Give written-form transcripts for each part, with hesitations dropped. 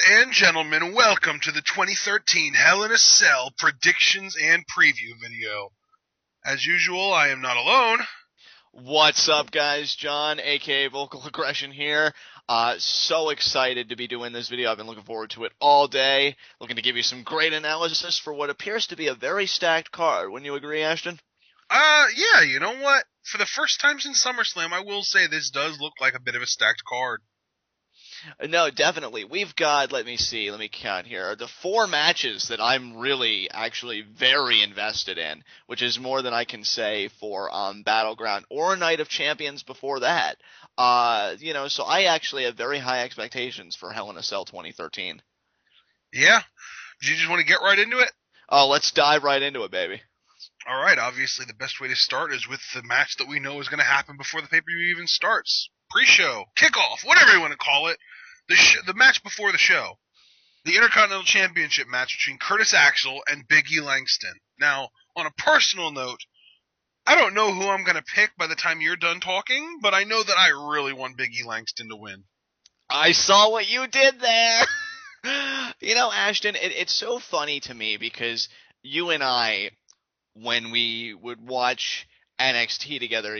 and gentlemen, welcome to the 2013 Hell in a Cell predictions and preview video. As usual, I am not alone. What's up, guys? John, aka VocalAggression here. So excited to be doing this video. I've been looking forward to it all day. Looking to give you some great analysis for what appears to be a very stacked card. Wouldn't you agree, Ashton? Yeah, you know what? For the first time since SummerSlam, I will say this does look like a bit of a stacked card. No, definitely. We've got, let me count here, the 4 matches that I'm really actually very invested in, which is more than I can say for Battleground or Night of Champions before that. So I actually have very high expectations for Hell in a Cell 2013. Yeah? Do you just want to get right into it? Oh, let's dive right into it, baby. Alright, obviously the best way to start is with the match that we know is going to happen before the pay-per-view even starts. Pre-show, kickoff, whatever you want to call it. The match before the show. The Intercontinental Championship match between Curtis Axel and Big E Langston. Now, on a personal note, I don't know who I'm going to pick by the time you're done talking, but I know that I really want Big E Langston to win. I saw what you did there. Ashton, it's so funny to me because you and I, when we would watch NXT together,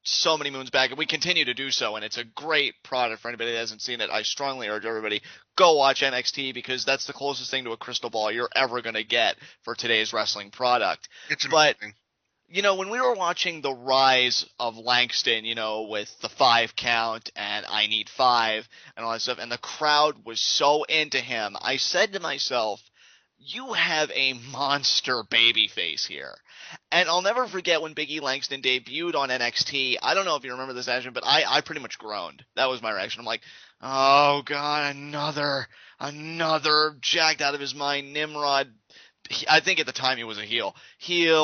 so many moons back, and we continue to do so, and it's a great product for anybody that hasn't seen it. I strongly urge everybody, go watch NXT, because that's the closest thing to a crystal ball you're ever going to get for today's wrestling product. It's amazing. But, when we were watching the rise of Langston, with the 5 count, and I need 5, and all that stuff, and the crowd was so into him, I said to myself, you have a monster babyface here. And I'll never forget when Big E Langston debuted on NXT. I don't know if you remember this, Ashton, but I pretty much groaned. That was my reaction. I'm like, oh, God, another jacked out of his mind Nimrod. I think at the time he was a heel,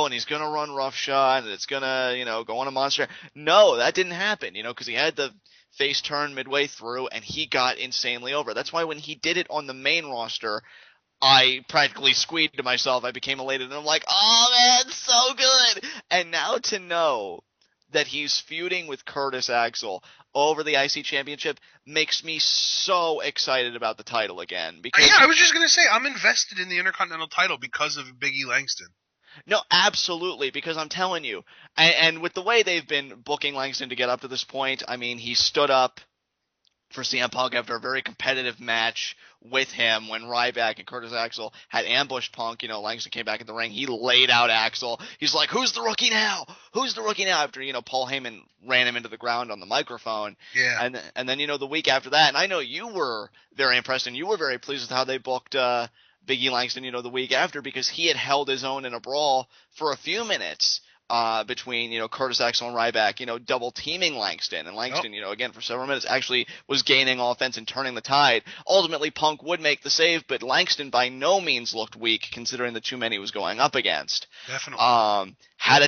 and he's going to run roughshod, and it's going to, go on a monster. No, that didn't happen, because he had the face turn midway through, and he got insanely over. That's why when he did it on the main roster, I practically squeaked to myself. I became elated, and I'm like, oh, man, so good. And now to know that he's feuding with Curtis Axel over the IC Championship makes me so excited about the title again. Because I was just going to say, I'm invested in the Intercontinental title because of Big E Langston. No, absolutely, because I'm telling you, and with the way they've been booking Langston to get up to this point, I mean, he stood up for CM Punk after a very competitive match with him when Ryback and Curtis Axel had ambushed Punk. Langston came back in the ring. He laid out Axel. He's like, who's the rookie now? Who's the rookie now? After, Paul Heyman ran him into the ground on the microphone. Yeah. And then, the week after that, and I know you were very impressed and you were very pleased with how they booked Big E Langston, the week after, because he had held his own in a brawl for a few minutes. Between, Curtis Axel and Ryback, double teaming Langston. And Langston, again, for several minutes actually was gaining offense and turning the tide. Ultimately, Punk would make the save, but Langston by no means looked weak considering the too many he was going up against. Definitely. Had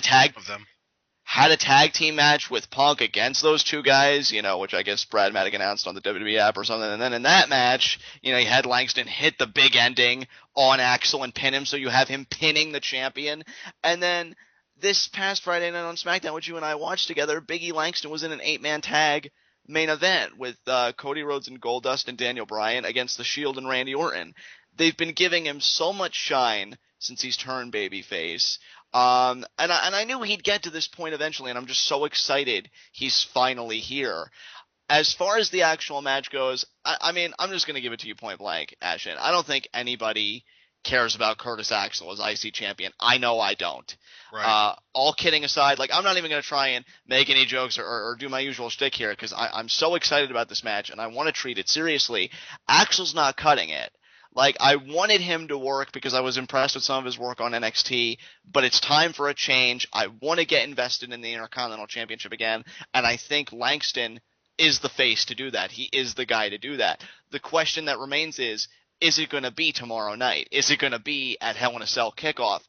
a tag team match with Punk against those two guys, which I guess Brad Maddock announced on the WWE app or something. And then in that match, you had Langston hit the big ending on Axel and pin him, so you have him pinning the champion. And then this past Friday night on SmackDown, which you and I watched together, Big E Langston was in an 8-man tag main event with Cody Rhodes and Goldust and Daniel Bryan against The Shield and Randy Orton. They've been giving him so much shine since he's turned babyface. And I knew he'd get to this point eventually, and I'm just so excited he's finally here. As far as the actual match goes, I mean, I'm just going to give it to you point blank, Ashton. I don't think anybody cares about Curtis Axel as IC champion. I know I don't. Right. All kidding aside, I'm not even going to try and make any jokes or do my usual shtick here, because I'm so excited about this match and I want to treat it seriously. Axel's not cutting it. I wanted him to work because I was impressed with some of his work on NXT, but it's time for a change. I want to get invested in the Intercontinental Championship again, and I think Langston is the face to do that. He is the guy to do that. The question that remains is it going to be tomorrow night? Is it going to be at Hell in a Cell kickoff?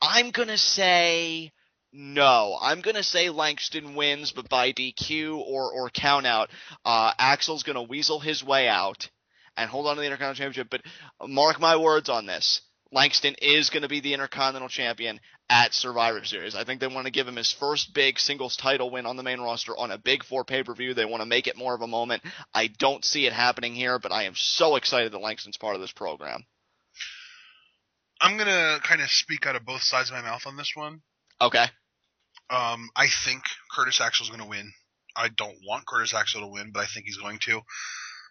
I'm going to say no. I'm going to say Langston wins, but by DQ or count out. Axel's going to weasel his way out and hold on to the Intercontinental Championship. But mark my words on this. Langston is going to be the Intercontinental Champion at Survivor Series. I think they want to give him his first big singles title win on the main roster on a Big Four pay-per-view. They want to make it more of a moment. I don't see it happening here, but I am so excited that Langston's part of this program. I'm going to kind of speak out of both sides of my mouth on this one. Okay. I think Curtis Axel's going to win. I don't want Curtis Axel to win, but I think he's going to.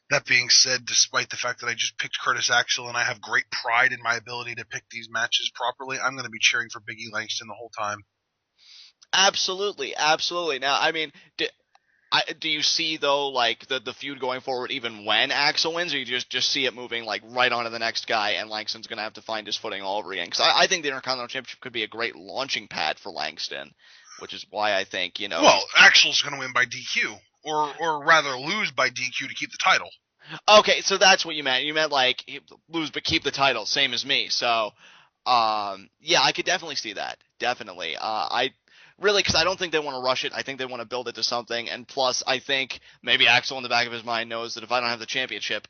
That being said, despite the fact that I just picked Curtis Axel and I have great pride in my ability to pick these matches properly, I'm going to be cheering for Biggie Langston the whole time. Absolutely, absolutely. Now, I mean, do you see though like the feud going forward even when Axel wins, or you just see it moving like right on to the next guy and Langston's going to have to find his footing all over again? Because I think the Intercontinental Championship could be a great launching pad for Langston, which is why I think Well, Axel's going to win by DQ. Or rather lose by DQ to keep the title. Okay, so that's what you meant. You meant like lose but keep the title, same as me. So, yeah, I could definitely see that. Definitely. I really, because I don't think they want to rush it. I think they want to build it to something. And plus, I think maybe Axel in the back of his mind knows that if I don't have the championship,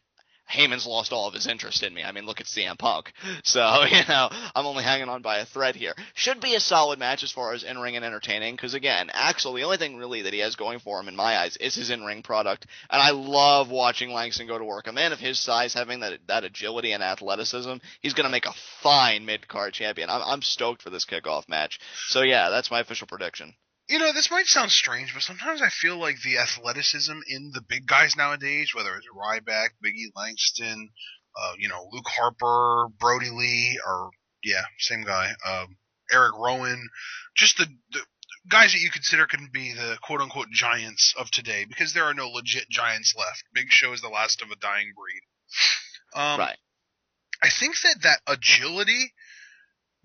Heyman's lost all of his interest in me. I mean, look at CM Punk. So, I'm only hanging on by a thread here. Should be a solid match as far as in-ring and entertaining, because again, Axel, the only thing really that he has going for him in my eyes is his in-ring product, and I love watching Langston go to work. A man of his size, having that agility and athleticism, he's going to make a fine mid-card champion. I'm stoked for this kickoff match. So yeah, that's my official prediction. This might sound strange, but sometimes I feel like the athleticism in the big guys nowadays, whether it's Ryback, Biggie Langston, Luke Harper, Brody Lee, or, yeah, same guy, Eric Rowan, just the guys that you consider can be the quote-unquote giants of today, because there are no legit giants left. Big Show is the last of a dying breed. Right. I think that agility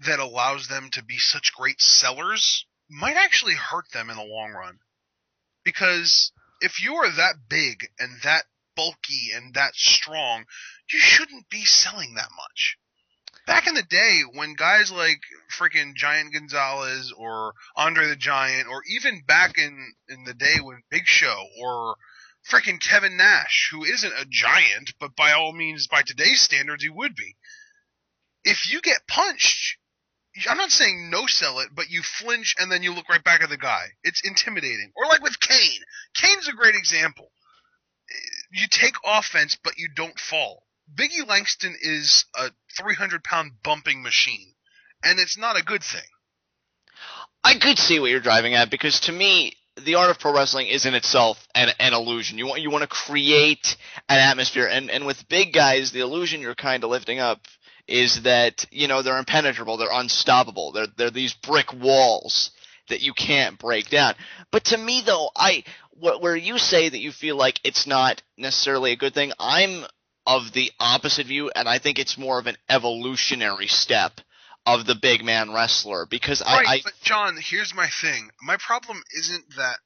that allows them to be such great sellers might actually hurt them in the long run. Because if you are that big and that bulky and that strong, you shouldn't be selling that much. Back in the day, when guys like freaking Giant Gonzalez or Andre the Giant, or even back in the day when Big Show or freaking Kevin Nash, who isn't a giant, but by all means, by today's standards, he would be. If you get punched, I'm not saying no sell it, but you flinch and then you look right back at the guy. It's intimidating. Or like with Kane. Kane's a great example. You take offense, but you don't fall. Biggie Langston is a 300-pound bumping machine, and it's not a good thing. I could see what you're driving at, because to me, the art of pro wrestling is in itself an illusion. You want to create an atmosphere, and with big guys, the illusion you're kind of lifting up is that, they're impenetrable, they're unstoppable, they're these brick walls that you can't break down. But to me, though, where you say that you feel like it's not necessarily a good thing, I'm of the opposite view, and I think it's more of an evolutionary step of the big man wrestler, because but John, here's my thing. My problem isn't that,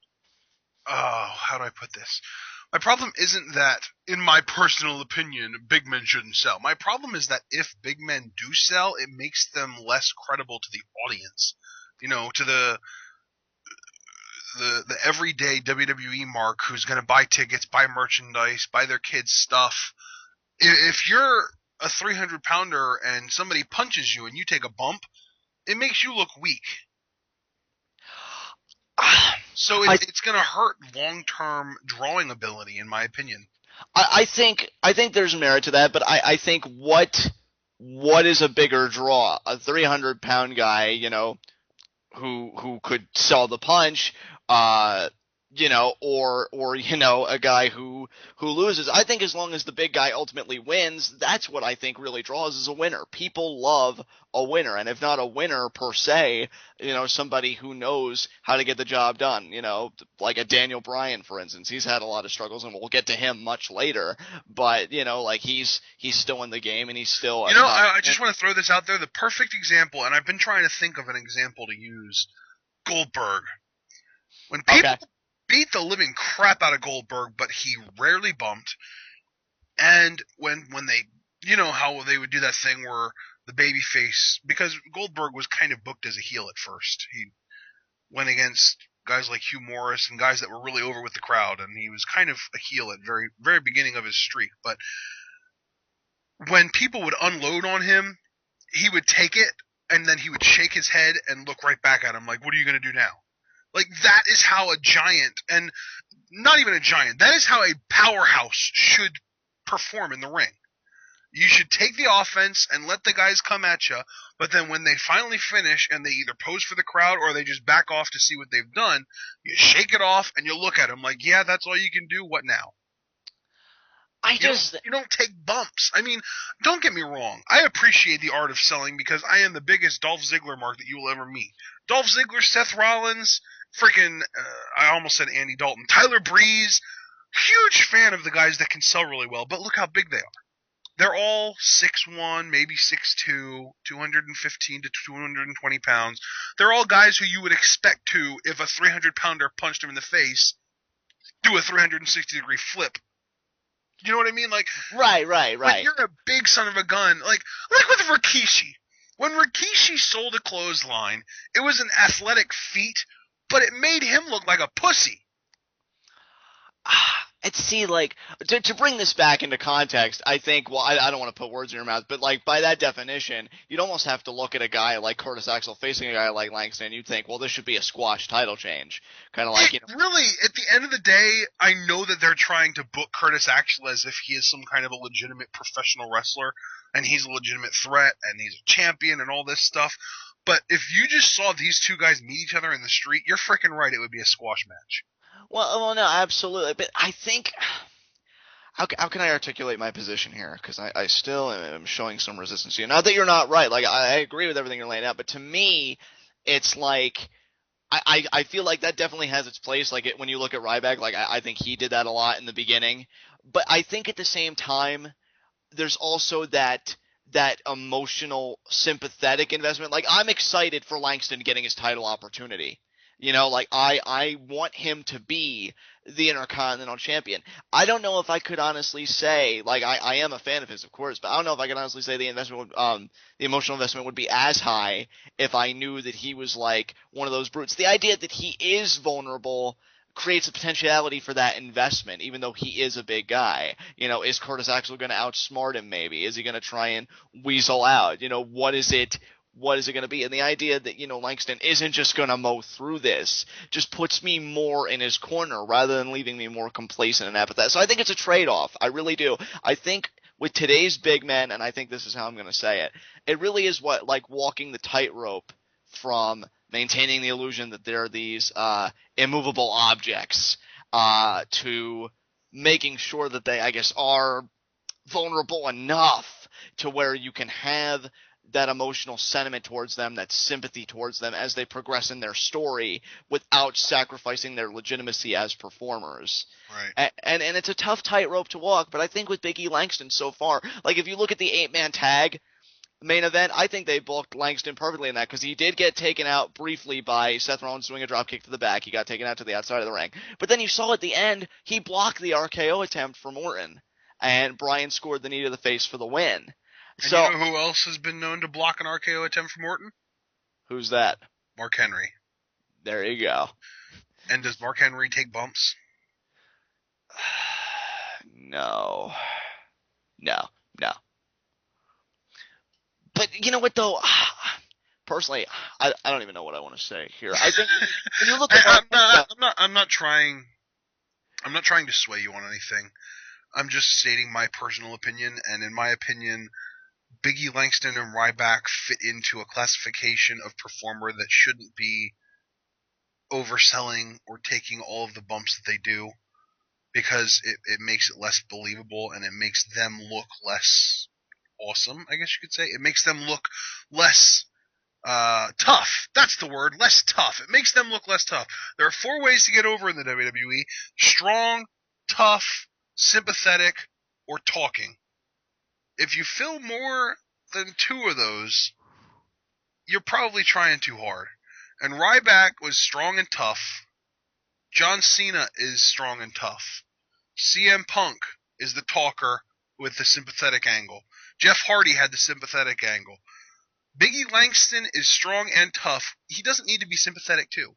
how do I put this? My problem isn't that, in my personal opinion, big men shouldn't sell. My problem is that if big men do sell, it makes them less credible to the audience. To the everyday WWE mark who's going to buy tickets, buy merchandise, buy their kids stuff. If you're a 300-pounder and somebody punches you and you take a bump, it makes you look weak. So it's going to hurt long-term drawing ability, in my opinion. I think there's merit to that, but I think what is a bigger draw? A 300-pound guy, who could sell the punch, or a guy who loses. I think as long as the big guy ultimately wins, that's what I think really draws as a winner. People love a winner, and if not a winner per se, somebody who knows how to get the job done. Like a Daniel Bryan, for instance. He's had a lot of struggles, and we'll get to him much later. But like he's still in the game, and he's still. I just want to throw this out there. The perfect example, and I've been trying to think of an example to use. Goldberg. When people beat the living crap out of Goldberg, but he rarely bumped. And when they, how they would do that thing where the babyface, because Goldberg was kind of booked as a heel at first. He went against guys like Hugh Morris and guys that were really over with the crowd, and he was kind of a heel at very, very beginning of his streak. But when people would unload on him, he would take it, and then he would shake his head and look right back at him like, what are you going to do now? Like, that is how a giant, and not even a giant, that is how a powerhouse should perform in the ring. You should take the offense and let the guys come at you, but then when they finally finish and they either pose for the crowd or they just back off to see what they've done, you shake it off and you look at them like, yeah, that's all you can do, what now? You don't take bumps. I mean, don't get me wrong. I appreciate the art of selling because I am the biggest Dolph Ziggler mark that you will ever meet. Dolph Ziggler, Seth Rollins, freaking, I almost said Andy Dalton, Tyler Breeze. Huge fan of the guys that can sell really well, but look how big they are. They're all 6'1", maybe 6'2", 215 to 220 pounds. They're all guys who you would expect to, if a 300-pounder punched him in the face, do a 360-degree flip. You know what I mean? Like, right. Like, you're a big son of a gun. Like with Rikishi. When Rikishi sold a clothesline, it was an athletic feat, but it made him look like a pussy. See, like, to bring this back into context, I think, well, I don't want to put words in your mouth, but, like, by that definition, you'd almost have to look at a guy like Curtis Axel facing a guy like Langston, you'd think, well, this should be a squash title change. Kind of like, Really, at the end of the day, I know that they're trying to book Curtis Axel as if he is some kind of a legitimate professional wrestler, and he's a legitimate threat, and he's a champion, and all this stuff, but if you just saw these two guys meet each other in the street, you're freaking right, it would be a squash match. Well, no, absolutely. But I think, how can I articulate my position here? Because I still am showing some resistance to you. Not that you're not right. Like, I agree with everything you're laying out. But to me, it's like, I feel like that definitely has its place. Like, when you look at Ryback, like, I think he did that a lot in the beginning. But I think at the same time, there's also that emotional, sympathetic investment. Like, I'm excited for Langston getting his title opportunity. You know, like, I want him to be the Intercontinental Champion. I don't know if I could honestly say, like, I am a fan of his, of course, but I don't know if I could honestly say the investment would, the emotional investment would be as high if I knew that he was, like, one of those brutes. The idea that he is vulnerable creates a potentiality for that investment, even though he is a big guy. You know, is Curtis Axel going to outsmart him maybe? Is he going to try and weasel out? You know, what is it going to be? And the idea that, you know, Langston isn't just going to mow through this just puts me more in his corner rather than leaving me more complacent and apathetic. So I think it's a trade-off. I really do. I think with today's big men, and I think this is how I'm going to say it, it really is what, like, walking the tightrope from maintaining the illusion that there are these immovable objects to making sure that they, I guess, are vulnerable enough to where you can have that emotional sentiment towards them, that sympathy towards them as they progress in their story without sacrificing their legitimacy as performers. Right. And it's a tough tightrope to walk, but I think with Big E Langston so far, like, if you look at the 8-man tag main event, I think they booked Langston perfectly in that, because he did get taken out briefly by Seth Rollins doing a dropkick to the back. He got taken out to the outside of the ring. But then you saw at the end, he blocked the RKO attempt from Orton, and Bryan scored the knee to the face for the win. And you know who else has been known to block an RKO attempt from Orton? Who's that? Mark Henry. There you go. And does Mark Henry take bumps? No. But you know what, though? Personally, I don't even know what I want to say here. I think when you look at I'm not trying to sway you on anything. I'm just stating my personal opinion, and in my opinion, Big E Langston and Ryback fit into a classification of performer that shouldn't be overselling or taking all of the bumps that they do, because it makes it less believable and it makes them look less awesome, I guess you could say. It makes them look less tough. That's the word, less tough. It makes them look less tough. There are 4 ways to get over in the WWE: strong, tough, sympathetic, or talking. If you feel more than 2 of those, you're probably trying too hard. And Ryback was strong and tough. John Cena is strong and tough. CM Punk is the talker with the sympathetic angle. Jeff Hardy had the sympathetic angle. Big E Langston is strong and tough. He doesn't need to be sympathetic too.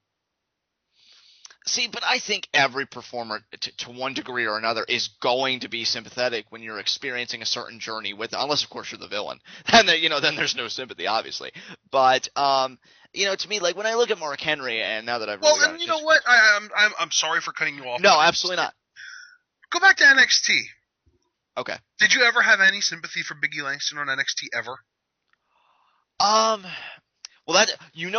See, but I think every performer, to one degree or another, is going to be sympathetic when you're experiencing a certain journey with, unless of course you're the villain, and then then there's no sympathy, obviously. But to me, like when I look at Mark Henry, and now that I've Well, really got and a you know chance, what? I'm sorry for cutting you off. no, But absolutely not. go back to NXT. Okay. Did you ever have any sympathy for Biggie Langston on NXT ever? Um. Well,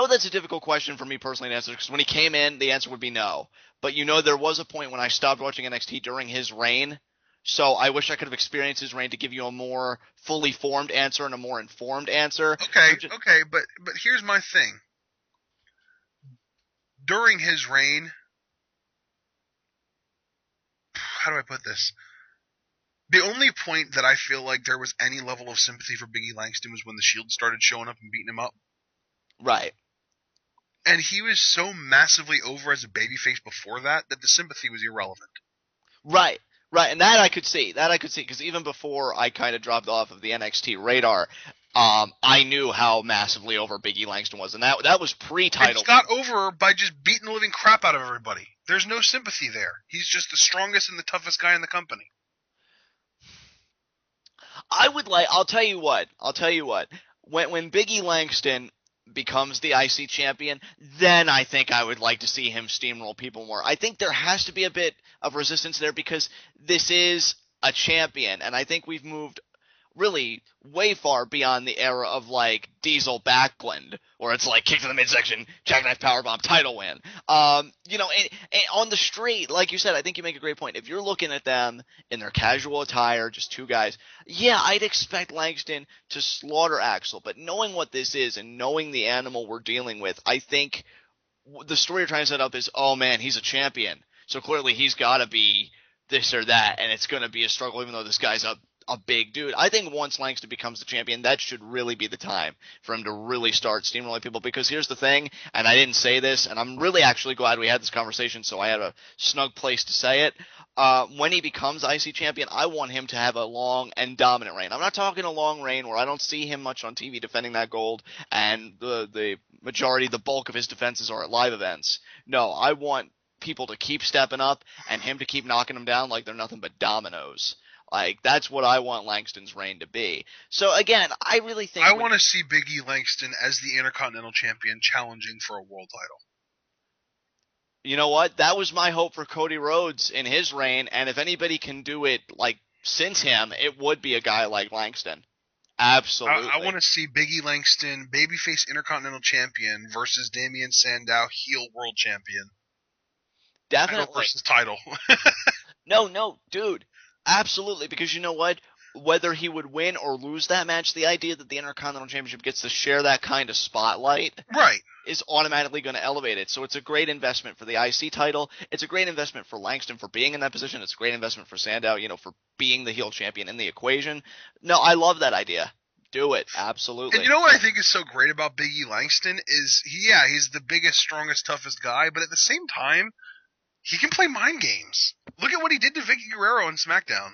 that's a difficult question for me personally to answer because when he came in, the answer would be no. But there was a point when I stopped watching NXT during his reign, so I wish I could have experienced his reign to give you a more fully formed answer and a more informed answer. Okay, but here's my thing. During his reign, how do I put this? The only point that I feel like there was any level of sympathy for Biggie Langston was when the Shield started showing up and beating him up. Right. And he was so massively over as a babyface before that the sympathy was irrelevant. Right. Right. And that I could see. Because even before I kind of dropped off of the NXT radar, I knew how massively over Biggie Langston was, and that was pre-title. He got over by just beating the living crap out of everybody. There's no sympathy there. He's just the strongest and the toughest guy in the company. I'll tell you what. When Biggie Langston becomes the IC champion, then I think I would like to see him steamroll people more. I think there has to be a bit of resistance there because this is a champion, and I think we've moved really way far beyond the era of like Diesel Backlund, where it's like kick to the midsection, jackknife powerbomb, title win. And on the street, like you said, I think you make a great point. If you're looking at them in their casual attire, just two guys, yeah, I'd expect Langston to slaughter Axel. But knowing what this is and knowing the animal we're dealing with, I think the story you're trying to set up is, oh man, he's a champion, so clearly he's got to be this or that, and it's going to be a struggle, even though this guy's a big dude. I think once Langston becomes the champion, that should really be the time for him to really start steamrolling people. Because here's the thing, and I didn't say this, and I'm really actually glad we had this conversation, so I had a snug place to say it. When he becomes IC champion, I want him to have a long and dominant reign. I'm not talking a long reign where I don't see him much on TV defending that gold, and the bulk of his defenses are at live events. No, I want people to keep stepping up and him to keep knocking them down like they're nothing but dominoes. Like, that's what I want Langston's reign to be. So, again, I really think... I want to see Biggie Langston as the Intercontinental Champion challenging for a world title. You know what? That was my hope for Cody Rhodes in his reign, and if anybody can do it, like, since him, it would be a guy like Langston. Absolutely. I want to see Biggie Langston, babyface Intercontinental Champion, versus Damian Sandow, heel world champion. Definitely. Title versus title. No, dude. Absolutely, because you know what? Whether he would win or lose that match, the idea that the Intercontinental Championship gets to share that kind of spotlight is automatically going to elevate it. So it's a great investment for the IC title. It's a great investment for Langston for being in that position. It's a great investment for Sandow, for being the heel champion in the equation. No, I love that idea. Do it. Absolutely. And you know what I think is so great about Biggie Langston is, he's the biggest, strongest, toughest guy, but at the same time, he can play mind games. Look at what he did to Vicky Guerrero in SmackDown.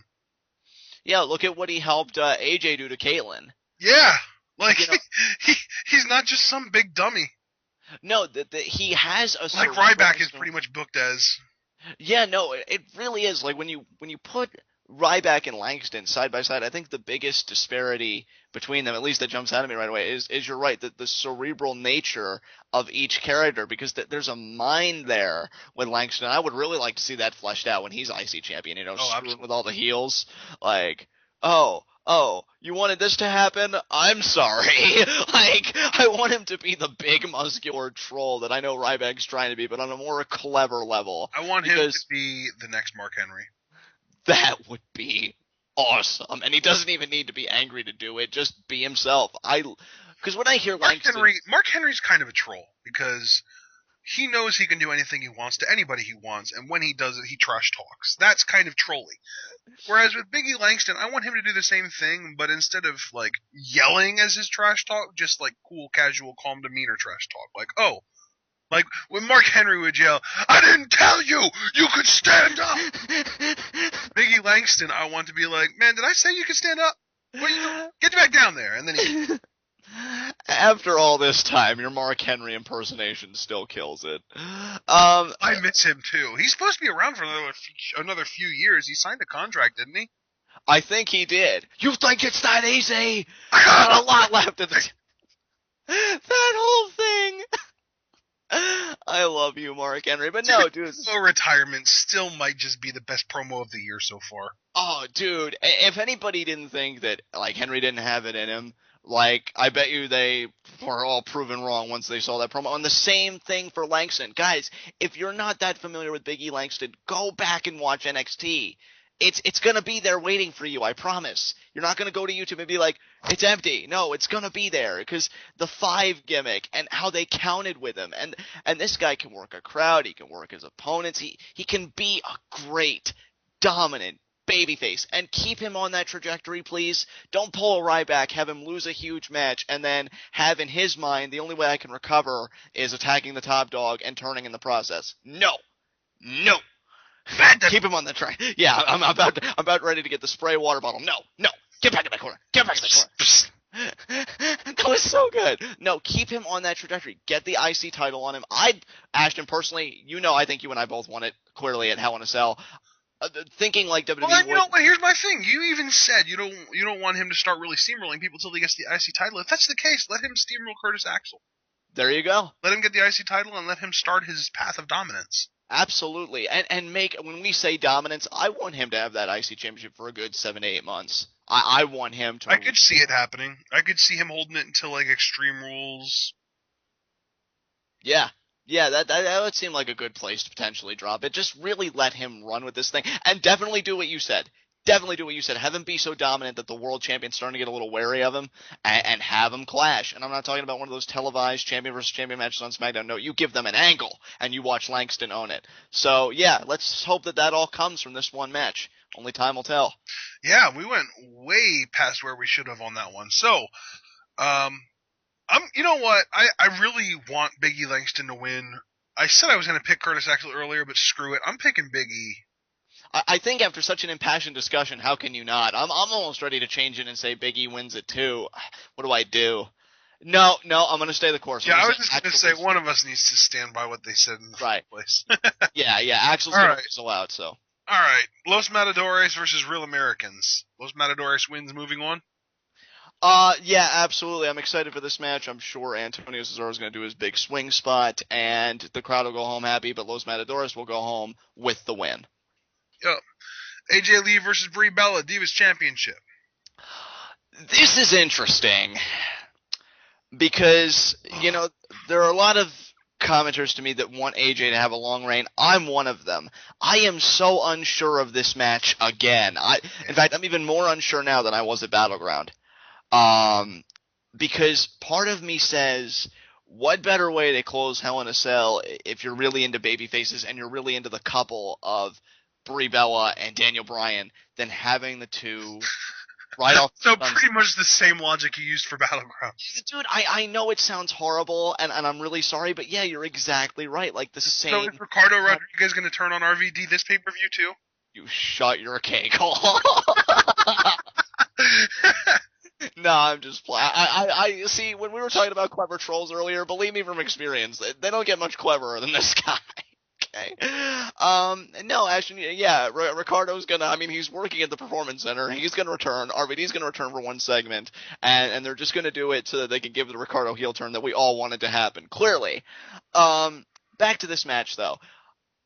Yeah, look at what he helped AJ do to Caitlyn. Yeah, like he's not just some big dummy. No, he has a like Ryback is pretty much booked as. Yeah, no, it really is. Like when you put Ryback and Langston side by side, I think the biggest disparity between them, at least that jumps out at me right away, is you're right, that the cerebral nature of each character, because there's a mind there with Langston. I would really like to see that fleshed out when he's IC champion, screwing with all the heels. Like, oh, you wanted this to happen? I'm sorry. Like, I want him to be the big muscular troll that I know Ryback's trying to be, but on a more clever level. I want him to be the next Mark Henry. That would be awesome, and he doesn't even need to be angry to do it. Just be himself. Because when I hear Mark Henry's kind of a troll because he knows he can do anything he wants to anybody he wants, and when he does it, he trash talks. That's kind of trolly. Whereas with Biggie Langston, I want him to do the same thing, but instead of like yelling as his trash talk, just like cool, casual, calm demeanor trash talk. Like, oh. Like, when Mark Henry would yell, I didn't tell you! You could stand up! Biggie Langston, I want to be like, man, did I say you could stand up? What are you doing? Get back down there! And then he... After all this time, your Mark Henry impersonation still kills it. I miss him too. He's supposed to be around for another few years. He signed a contract, didn't he? I think he did. You think it's that easy? I got a lot left of this. That whole thing. I love you, Mark Henry, but no, dude. Full retirement still might just be the best promo of the year so far. Oh, dude, if anybody didn't think that, like, Henry didn't have it in him, like, I bet you they were all proven wrong once they saw that promo. And the same thing for Langston. Guys, if you're not that familiar with Big E Langston, go back and watch NXT. It's gonna be there waiting for you, I promise. You're not gonna go to YouTube and be like, it's empty. No, it's gonna be there, because the 5 gimmick and how they counted with him, and this guy can work a crowd, he can work his opponents, he can be a great, dominant babyface, and keep him on that trajectory, please. Don't pull a Ryback, have him lose a huge match, and then have in his mind, the only way I can recover is attacking the top dog and turning in the process. No. Keep him on the track. Yeah, I'm about ready to get the spray water bottle. No, get back in the corner. Get back in the corner. That was so good. No, keep him on that trajectory. Get the IC title on him. Ashton, personally, I think you and I both want it clearly at Hell in a Cell. Thinking like WWE. Well, then, what? Here's my thing. You even said you don't want him to start really steamrolling people till he gets the IC title. If that's the case, let him steamroll Curtis Axel. There you go. Let him get the IC title and let him start his path of dominance. Absolutely. And when we say dominance, I want him to have that IC championship for a good 7 to 8 months. I want him to. I could see it happening. I could see him holding it until like Extreme Rules. Yeah, that would seem like a good place to potentially drop it. Just really let him run with this thing, and definitely do what you said. Have him be so dominant that the world champion's starting to get a little wary of him, and have him clash. And I'm not talking about one of those televised champion versus champion matches on SmackDown. No, you give them an angle, and you watch Langston own it. So, yeah, let's hope that all comes from this one match. Only time will tell. Yeah, we went way past where we should have on that one. So, you know what? I really want Big E Langston to win. I said I was going to pick Curtis Axel earlier, but screw it. I'm picking Big E. I think after such an impassioned discussion, how can you not? I'm almost ready to change it and say Big E wins it too. What do I do? No, I'm going to stay the course. Yeah, I was just going to say one of us needs to stand by what they said in the first place. yeah, Axel's going to whistle out, so. All right, Los Matadores versus Real Americans. Los Matadores wins, moving on? Yeah, absolutely. I'm excited for this match. I'm sure Antonio Cesaro is going to do his big swing spot, and the crowd will go home happy, but Los Matadores will go home with the win. Yep. AJ Lee versus Brie Bella, Divas Championship. This is interesting because, there are a lot of commenters to me that want AJ to have a long reign. I'm one of them. I am so unsure of this match again. In fact, I'm even more unsure now than I was at Battleground. Because part of me says, what better way to close Hell in a Cell if you're really into babyfaces and you're really into the couple of Brie Bella and Daniel Bryan than having the two right off. So pretty much the same logic you used for Battleground. Dude, I know it sounds horrible, and I'm really sorry, but yeah, you're exactly right. Like the same. So is Ricardo Rodriguez going to turn on RVD this pay-per-view too? You shut your cake hole. No, I'm just playing. I see, when we were talking about clever trolls earlier, believe me from experience, they don't get much cleverer than this guy. Okay. No, actually, yeah, Ricardo's gonna, he's working at the Performance Center. He's gonna return. RVD's gonna return for one segment, and they're just gonna do it so that they can give the Ricardo heel turn that we all wanted to happen, clearly. Back to this match, though.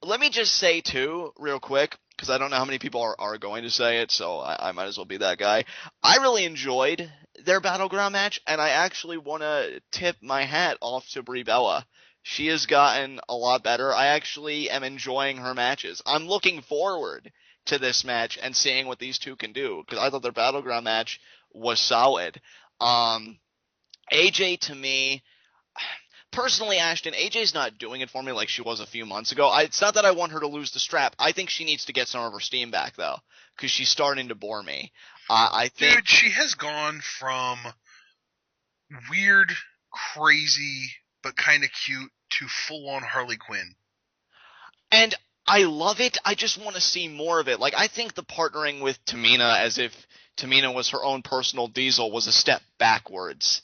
Let me just say, too, real quick, because I don't know how many people are going to say it, so I might as well be that guy. I really enjoyed their Battleground match, and I actually want to tip my hat off to Brie Bella. She has gotten a lot better. I actually am enjoying her matches. I'm looking forward to this match and seeing what these two can do, because I thought their Battleground match was solid. AJ, to me, personally, Ashton, AJ's not doing it for me like she was a few months ago. It's not that I want her to lose the strap. I think she needs to get some of her steam back, though, because she's starting to bore me. I think. Dude, she has gone from weird, crazy, but kind of cute to full-on Harley Quinn. And I love it. I just want to see more of it. Like, I think the partnering with Tamina as if Tamina was her own personal Diesel was a step backwards.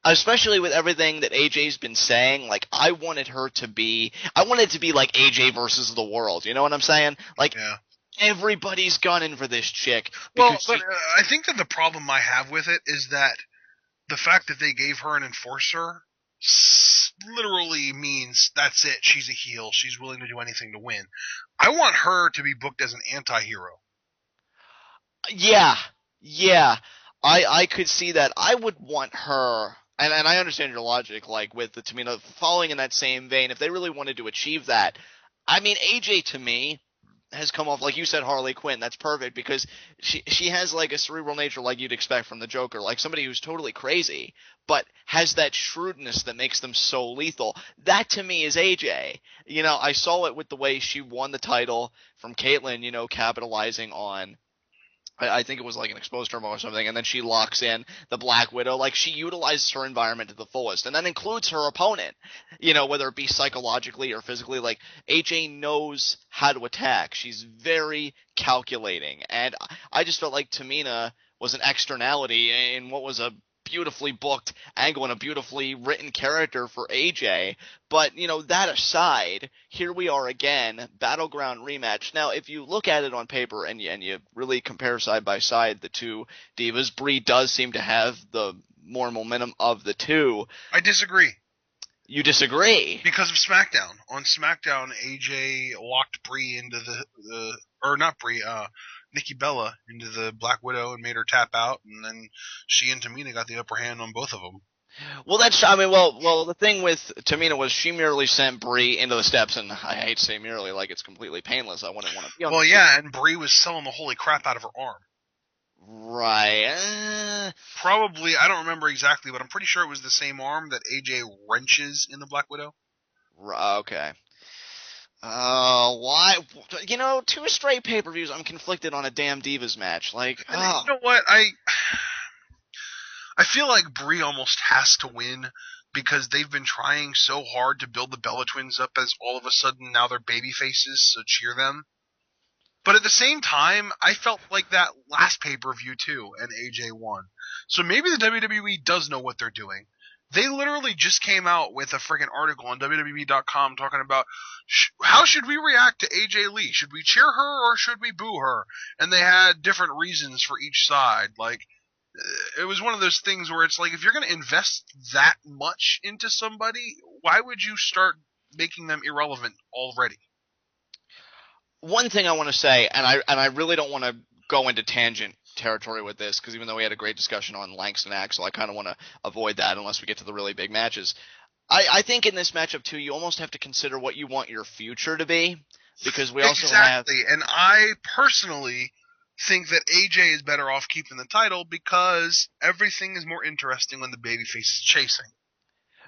Especially with everything that AJ's been saying, like I wanted it to be like AJ versus the world. You know what I'm saying? Like Yeah. everybody's gunning for this chick Well, because but I think that the problem I have with it is that the fact that they gave her an enforcer literally means that's it. She's a heel. She's willing to do anything to win. I want her to be booked as an anti-hero. yeah, yeah, I could see that. I would want her, and I understand your logic, like with the Tamina following in that same vein. If they really wanted to achieve that, I mean, AJ to me has come off like you said, Harley Quinn. That's perfect because she has like a cerebral nature like you'd expect from the Joker, like somebody who's totally crazy but has that shrewdness that makes them so lethal. That to me is AJ. You know, I saw it with the way she won the title from Caitlyn. You know, capitalizing on. I think it was like an exposed turbo or something, and then she locks in the Black Widow. Like, she utilizes her environment to the fullest, and that includes her opponent, you know, whether it be psychologically or physically. Like, AJ knows how to attack. She's very calculating, and I just felt like Tamina was an externality in what was a beautifully booked angle and a beautifully written character for AJ. But, you know, that aside, here we are again, Battleground rematch. Now, if you look at it on paper and you really compare side by side the two divas, Brie does seem to have the more momentum of the two. I disagree. You disagree? Because of SmackDown. On SmackDown, AJ locked Brie into or not Brie, Nikki Bella into the Black Widow and made her tap out, and then she and Tamina got the upper hand on both of them. Well, well, the thing with Tamina was she merely sent Brie into the steps, and I hate to say merely, like it's completely painless. I wouldn't want to be on. Well, yeah, and Brie was selling the holy crap out of her arm. Right. Probably, I don't remember exactly, but I'm pretty sure it was the same arm that AJ wrenches in the Black Widow. Okay. Why? You know, 2 straight pay-per-views, I'm conflicted on a damn Divas match. Like, You know what? I feel like Brie almost has to win because they've been trying so hard to build the Bella Twins up as all of a sudden now they're baby faces, so cheer them. But at the same time, I felt like that last pay-per-view too, and AJ won. So maybe the WWE does know what they're doing. They literally just came out with a freaking article on WWE.com talking about how should we react to AJ Lee? Should we cheer her or should we boo her? And they had different reasons for each side. Like, it was one of those things where it's like, if you're going to invest that much into somebody, why would you start making them irrelevant already? One thing I want to say, and I really don't want to go into tangent territory with this, because even though we had a great discussion on Langston Axel, I kind of want to avoid that unless we get to the really big matches. I think in this matchup too, you almost have to consider what you want your future to be, because we also have... Exactly, and I personally think that AJ is better off keeping the title because everything is more interesting when the babyface is chasing.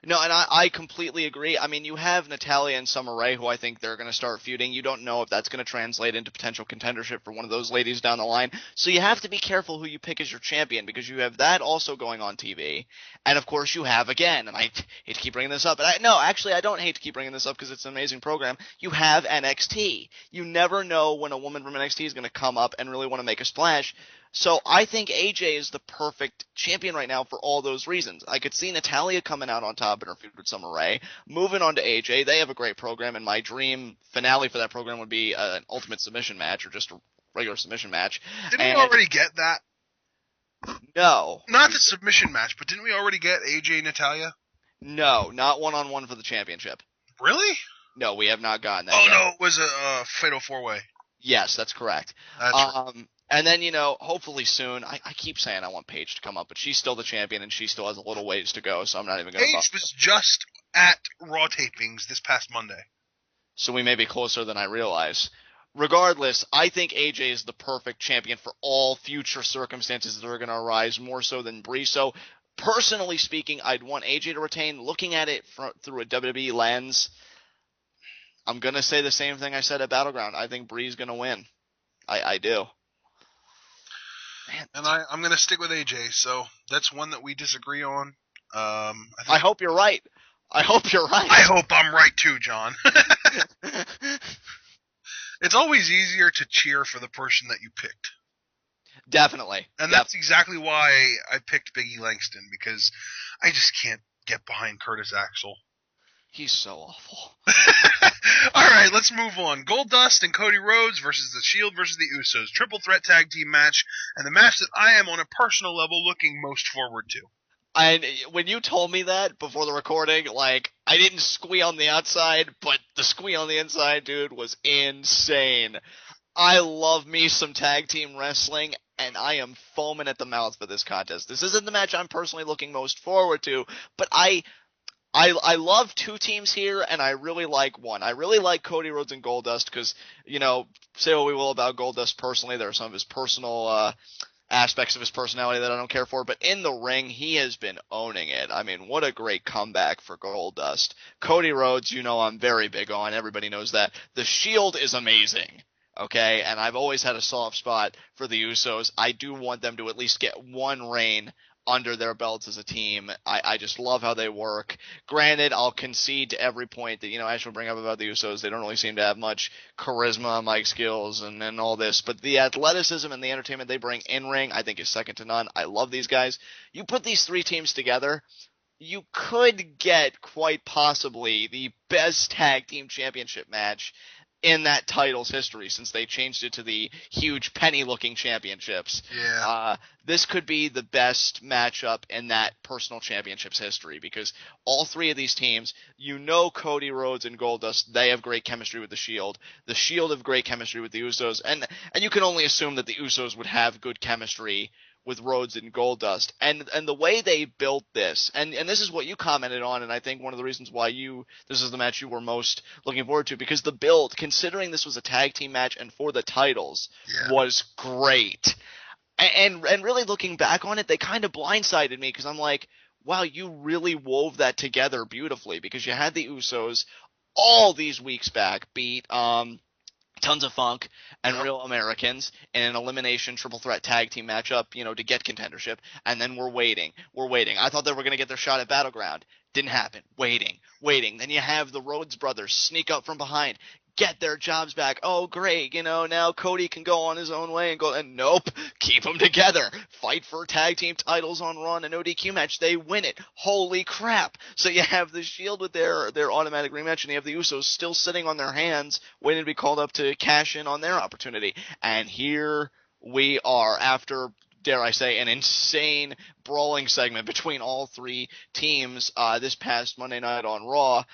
No, and I completely agree. I mean, you have Natalya and Summer Rae, who I think they're going to start feuding. You don't know if that's going to translate into potential contendership for one of those ladies down the line. So you have to be careful who you pick as your champion, because you have that also going on TV. And, of course, you have, again, and I hate to keep bringing this up. Actually, I don't hate to keep bringing this up because it's an amazing program. You have NXT. You never know when a woman from NXT is going to come up and really want to make a splash. So I think AJ is the perfect champion right now for all those reasons. I could see Natalya coming out on top in her feud with Summer Rae. Moving on to AJ, they have a great program, and my dream finale for that program would be an Ultimate Submission match or just a regular submission match. Didn't we already get that? No. Not the submission match, but didn't we already get AJ Natalya? No, not one-on-one for the championship. Really? No, we have not gotten that yet. No, it was a Fatal 4-Way. Yes, that's correct. That's right. And then, hopefully soon, I keep saying I want Paige to come up, but she's still the champion, and she still has a little ways to go, so I'm not even going to... Paige was just at Raw tapings this past Monday. So we may be closer than I realize. Regardless, I think AJ is the perfect champion for all future circumstances that are going to arise, more so than Brie. So, personally speaking, I'd want AJ to retain. Looking at it through a WWE lens, I'm going to say the same thing I said at Battleground. I think Brie's going to win. I do. Man. And I'm going to stick with AJ, so that's one that we disagree on. I hope you're right. I hope you're right. I hope I'm right too, John. It's always easier to cheer for the person that you picked. Definitely. And Yep. that's exactly why I picked Biggie Langston, because I just can't get behind Curtis Axel. He's so awful. All right, let's move on. Goldust and Cody Rhodes versus The Shield versus the Usos. Triple threat tag team match, and the match that I am on a personal level looking most forward to. And when you told me that before the recording, like, I didn't squee on the outside, but the squee on the inside, dude, was insane. I love me some tag team wrestling, and I am foaming at the mouth for this contest. This isn't the match I'm personally looking most forward to, but I love two teams here, and I really like one. I really like Cody Rhodes and Goldust because, say what we will about Goldust personally, there are some of his personal aspects of his personality that I don't care for, but in the ring, he has been owning it. I mean, what a great comeback for Goldust. Cody Rhodes, I'm very big on. Everybody knows that. The Shield is amazing. Okay, and I've always had a soft spot for the Usos. I do want them to at least get one reign under their belts as a team. I just love how they work. Granted, I'll concede to every point that, Ash will bring up about the Usos. They don't really seem to have much charisma, mic skills, and all this. But the athleticism and the entertainment they bring in-ring, I think, is second to none. I love these guys. You put these three teams together, you could get quite possibly the best tag team championship match in that title's history, since they changed it to the huge penny-looking championships. Yeah. This could be the best matchup in that personal championship's history, because all three of these teams, Cody Rhodes and Goldust, they have great chemistry with the Shield. The Shield have great chemistry with the Usos, and you can only assume that the Usos would have good chemistry with Rhodes and Goldust. And the way they built this, and this is what you commented on, and I think one of the reasons why this is the match you were most looking forward to, because the build, considering this was a tag team match and for the titles, was great. And really looking back on it, they kind of blindsided me, because I'm like, wow, you really wove that together beautifully, because you had the Usos all these weeks back beat Tons of Funk and Real Americans in an elimination triple threat tag team matchup, to get contendership. And then we're waiting. I thought they were going to get their shot at Battleground. Didn't happen. Waiting. Then you have the Rhodes brothers sneak up from behind, get their jobs back. Oh, great. Now Cody can go on his own way and nope. Keep them together. Fight for tag team titles on Raw in an ODQ match. They win it. Holy crap. So you have the Shield with their automatic rematch, and you have the Usos still sitting on their hands, waiting to be called up to cash in on their opportunity. And here we are, after, dare I say, an insane brawling segment between all three teams this past Monday night on Raw.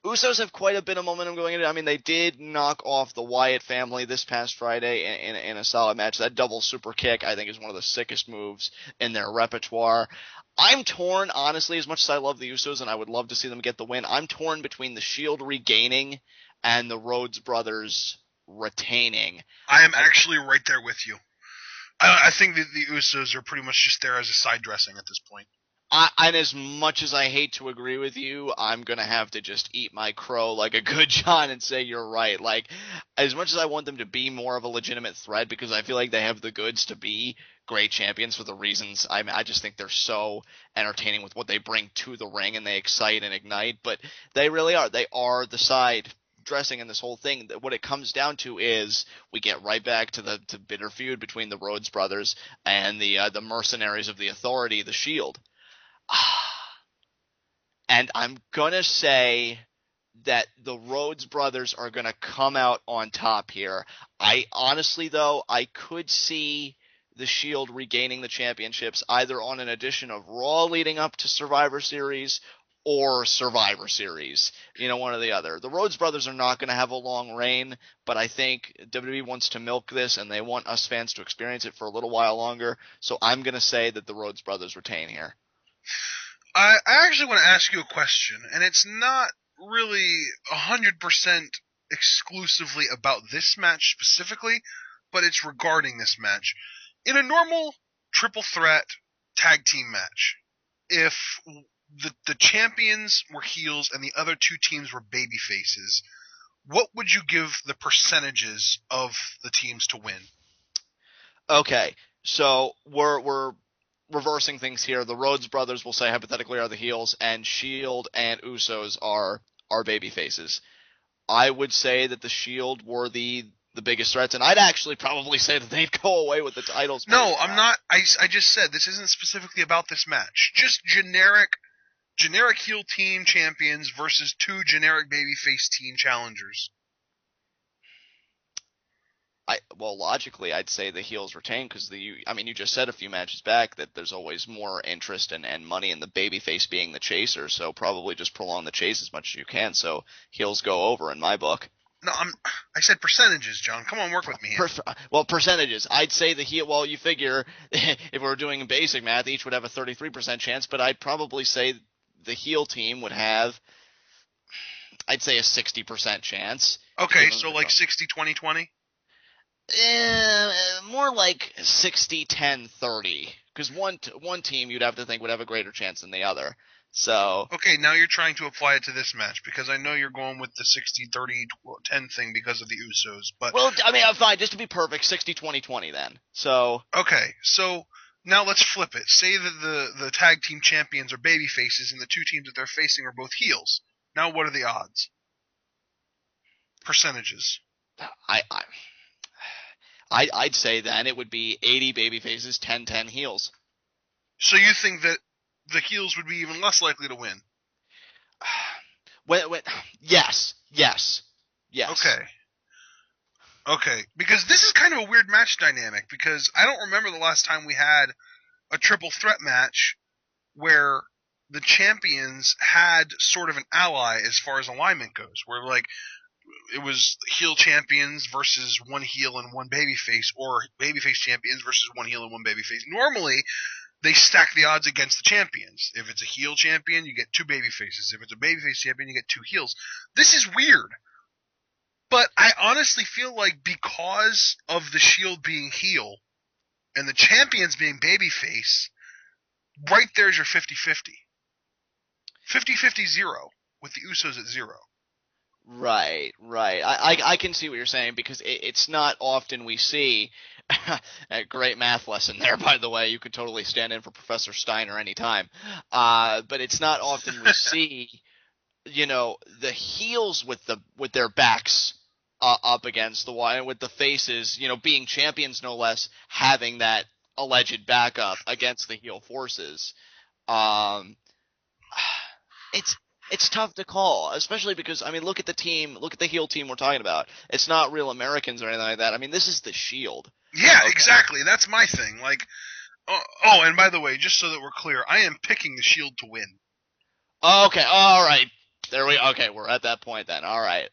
Usos have quite a bit of momentum going into it. I mean, they did knock off the Wyatt family this past Friday in a solid match. That double super kick, I think, is one of the sickest moves in their repertoire. I'm torn, honestly, as much as I love the Usos and I would love to see them get the win. I'm torn between the Shield regaining and the Rhodes brothers retaining. I am actually right there with you. I think that the Usos are pretty much just there as a side dressing at this point. And as much as I hate to agree with you, I'm going to have to just eat my crow like a good John and say you're right. Like, as much as I want them to be more of a legitimate threat, because I feel like they have the goods to be great champions for the reasons, I just think they're so entertaining with what they bring to the ring, and they excite and ignite, but they really are. They are the side dressing in this whole thing. What it comes down to is we get right back to the bitter feud between the Rhodes brothers and the mercenaries of the Authority, the Shield. And I'm going to say that the Rhodes brothers are going to come out on top here. I honestly, though, I could see the Shield regaining the championships either on an edition of Raw leading up to Survivor Series or Survivor Series. One or the other. The Rhodes brothers are not going to have a long reign, but I think WWE wants to milk this, and they want us fans to experience it for a little while longer. So I'm going to say that the Rhodes brothers retain here. I actually want to ask you a question, and it's not really 100% exclusively about this match specifically, but it's regarding this match. In a normal triple threat tag team match, if the champions were heels and the other two teams were baby faces, what would you give the percentages of the teams to win? Okay, so we're reversing things here. The Rhodes brothers, will say hypothetically, are the heels, and Shield and Usos are baby faces. I would say that the Shield were the the biggest threats, and I'd actually probably say that they'd go away with the titles. No, I'm not. I just said this isn't specifically about this match. Just generic heel team champions versus two generic babyface team challengers. Well, logically, I'd say the heels retain because you just said a few matches back that there's always more interest and money in the babyface being the chaser, so probably just prolong the chase as much as you can, so heels go over in my book. No, I said percentages, John. Come on, work with me here. Well, percentages. I'd say the heel. Well, you figure if we were doing basic math, each would have a 33% chance, but I'd probably say the heel team would have, I'd say, a 60% chance. Okay, so like 60-20-20? More like 60-10-30. Because one team you'd have to think would have a greater chance than the other. So okay, now you're trying to apply it to this match because I know you're going with the 60-30-10 thing because of the Usos, but well, I mean, fine, just to be perfect, 60-20-20 then. So okay, so now let's flip it. Say that the tag team champions are baby faces and the two teams that they're facing are both heels. Now what are the odds? Percentages. I'd say then it would be 80 baby faces, 10 heels. So you think that the heels would be even less likely to win? Yes. Okay, because this is kind of a weird match dynamic because I don't remember the last time we had a triple threat match where the champions had sort of an ally as far as alignment goes, where like it was heel champions versus one heel and one babyface, or babyface champions versus one heel and one babyface. Normally, they stack the odds against the champions. If it's a heel champion, you get two babyfaces. If it's a babyface champion, you get two heels. This is weird. But I honestly feel like because of the Shield being heel and the champions being babyface, right there's your 50-50. 50-50-0 with the Usos at 0. Right. I can see what you're saying because it's not often we see a great math lesson there, by the way. You could totally stand in for Professor Steiner anytime. But it's not often we see, the heels with their backs up against the wall, and with the faces, being champions no less, having that alleged backup against the heel forces. It's tough to call, especially because, look at the heel team we're talking about. It's not real Americans or anything like that. This is the Shield. Yeah, okay. Exactly. That's my thing. Like, oh, and by the way, just so that we're clear, I am picking the Shield to win. Okay, all right. Okay, we're at that point then. All right.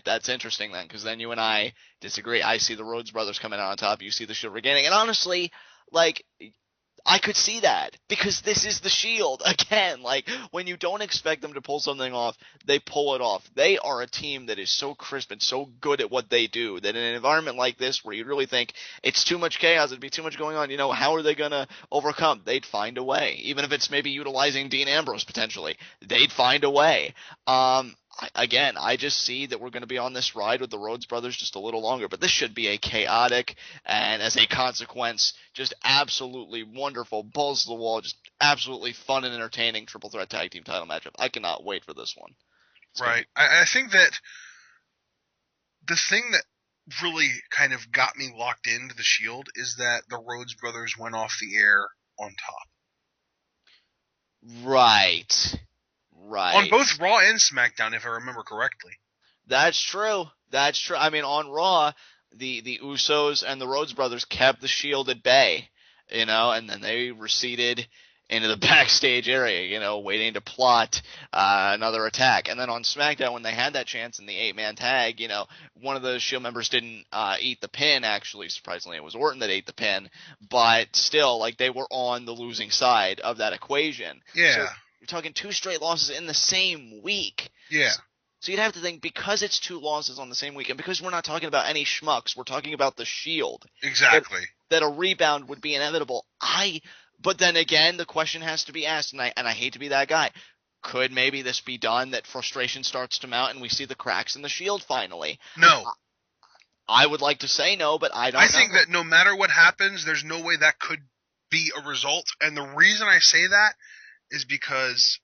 That's interesting then, because then you and I disagree. I see the Rhodes brothers coming out on top. You see the Shield regaining. And honestly, I could see that because this is the Shield again. When you don't expect them to pull something off, they pull it off. They are a team that is so crisp and so good at what they do that in an environment like this where you really think it's too much chaos, it'd be too much going on, how are they going to overcome? They'd find a way. Even if it's maybe utilizing Dean Ambrose potentially, they'd find a way. I just see that we're going to be on this ride with the Rhodes brothers just a little longer, but this should be a chaotic and, as a consequence, just absolutely wonderful, balls to the wall, just absolutely fun and entertaining triple threat tag team title matchup. I cannot wait for this one. Right. I think that the thing that really kind of got me locked into the Shield is that the Rhodes brothers went off the air on top. Right. On both Raw and SmackDown, if I remember correctly. That's true. On Raw, the Usos and the Rhodes brothers kept the Shield at bay, and then they receded into the backstage area, waiting to plot another attack. And then on SmackDown, when they had that chance in the 8-man tag, one of the Shield members didn't eat the pin. Actually, surprisingly, it was Orton that ate the pin. But still, they were on the losing side of that equation. Yeah. So you're talking 2 straight losses in the same week. Yeah. So you'd have to think, because it's 2 losses on the same week, and because we're not talking about any schmucks, we're talking about the Shield. Exactly. That a rebound would be inevitable. But then again, the question has to be asked, and I hate to be that guy. Could maybe this be done, that frustration starts to mount and we see the cracks in the Shield finally? No. I would like to say no, but I don't know. I think that no matter what happens, there's no way that could be a result. And the reason I say that is because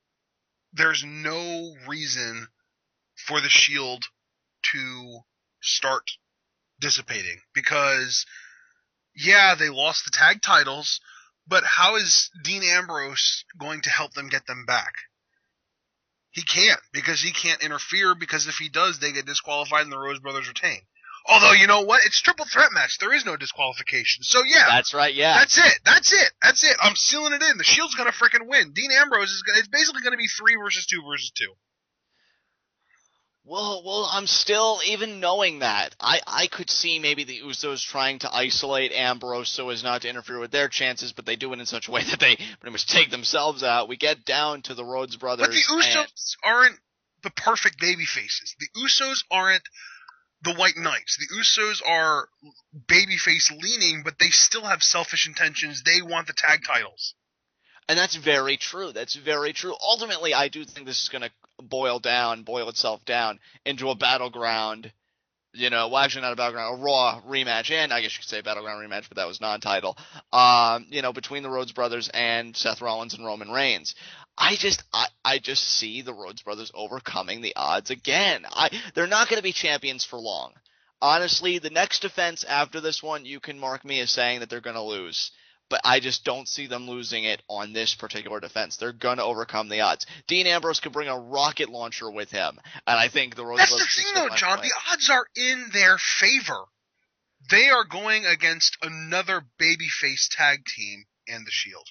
there's no reason for the Shield to start dissipating because, yeah, they lost the tag titles, but how is Dean Ambrose going to help them get them back? He can't, because he can't interfere, because if he does, they get disqualified and the Rose Brothers retain. Although, you know what? It's a triple threat match. There is no disqualification. So, yeah. That's right, yeah. That's it. I'm sealing it in. The Shield's going to freaking win. Dean Ambrose is it's basically going to be 3 versus 2 versus 2. Well, I'm still, even knowing that, I could see maybe the Usos trying to isolate Ambrose so as not to interfere with their chances, but they do it in such a way that they pretty much take themselves out. We get down to the Rhodes Brothers. But the Usos aren't the perfect baby faces. The Usos aren't the White Knights. The Usos are babyface leaning, but they still have selfish intentions. They want the tag titles. And that's very true. That's very true. Ultimately, I do think this is going to boil itself down into a battleground, well, actually not a battleground, a Raw rematch, and I guess you could say battleground rematch, but that was non-title, between the Rhodes Brothers and Seth Rollins and Roman Reigns. I just see the Rhodes Brothers overcoming the odds again. They're not going to be champions for long. Honestly, the next defense after this one, you can mark me as saying that they're going to lose. But I just don't see them losing it on this particular defense. They're going to overcome the odds. Dean Ambrose could bring a rocket launcher with him, and I think the Rhodes Brothers... That's the thing, though, John. The odds are in their favor. They are going against another babyface tag team and the Shield.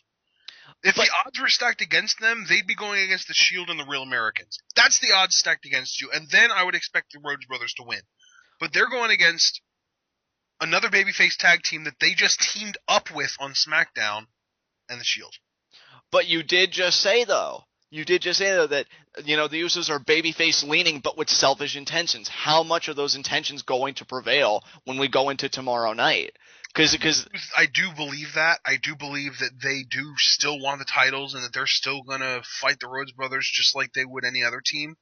If the odds were stacked against them, they'd be going against the Shield and the Real Americans. That's the odds stacked against you, and then I would expect the Rhodes Brothers to win. But they're going against another babyface tag team that they just teamed up with on SmackDown and the Shield. But you did just say, though, that, the Usos are babyface leaning, but with selfish intentions. How much are those intentions going to prevail when we go into tomorrow night? Because I do believe that. I do believe that they do still want the titles and that they're still going to fight the Rhodes Brothers just like they would any other team.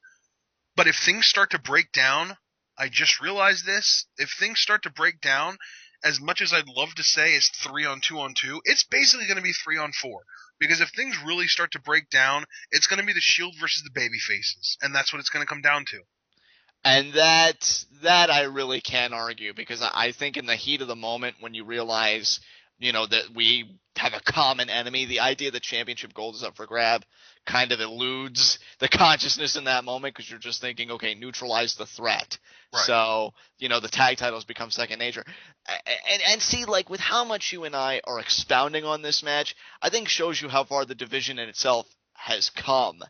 But if things start to break down, I just realized this, if things start to break down, as much as I'd love to say it's 3-on-2-on-2, it's basically going to be 3-on-4. Because if things really start to break down, it's going to be the Shield versus the babyfaces, and that's what it's going to come down to. And that I really can't argue, because I think in the heat of the moment, when you realize, that we have a common enemy, the idea that championship gold is up for grab kind of eludes the consciousness in that moment, because you're just thinking, okay, neutralize the threat. Right. So, the tag titles become second nature. And see, like, with how much you and I are expounding on this match, I think shows you how far the division in itself has come.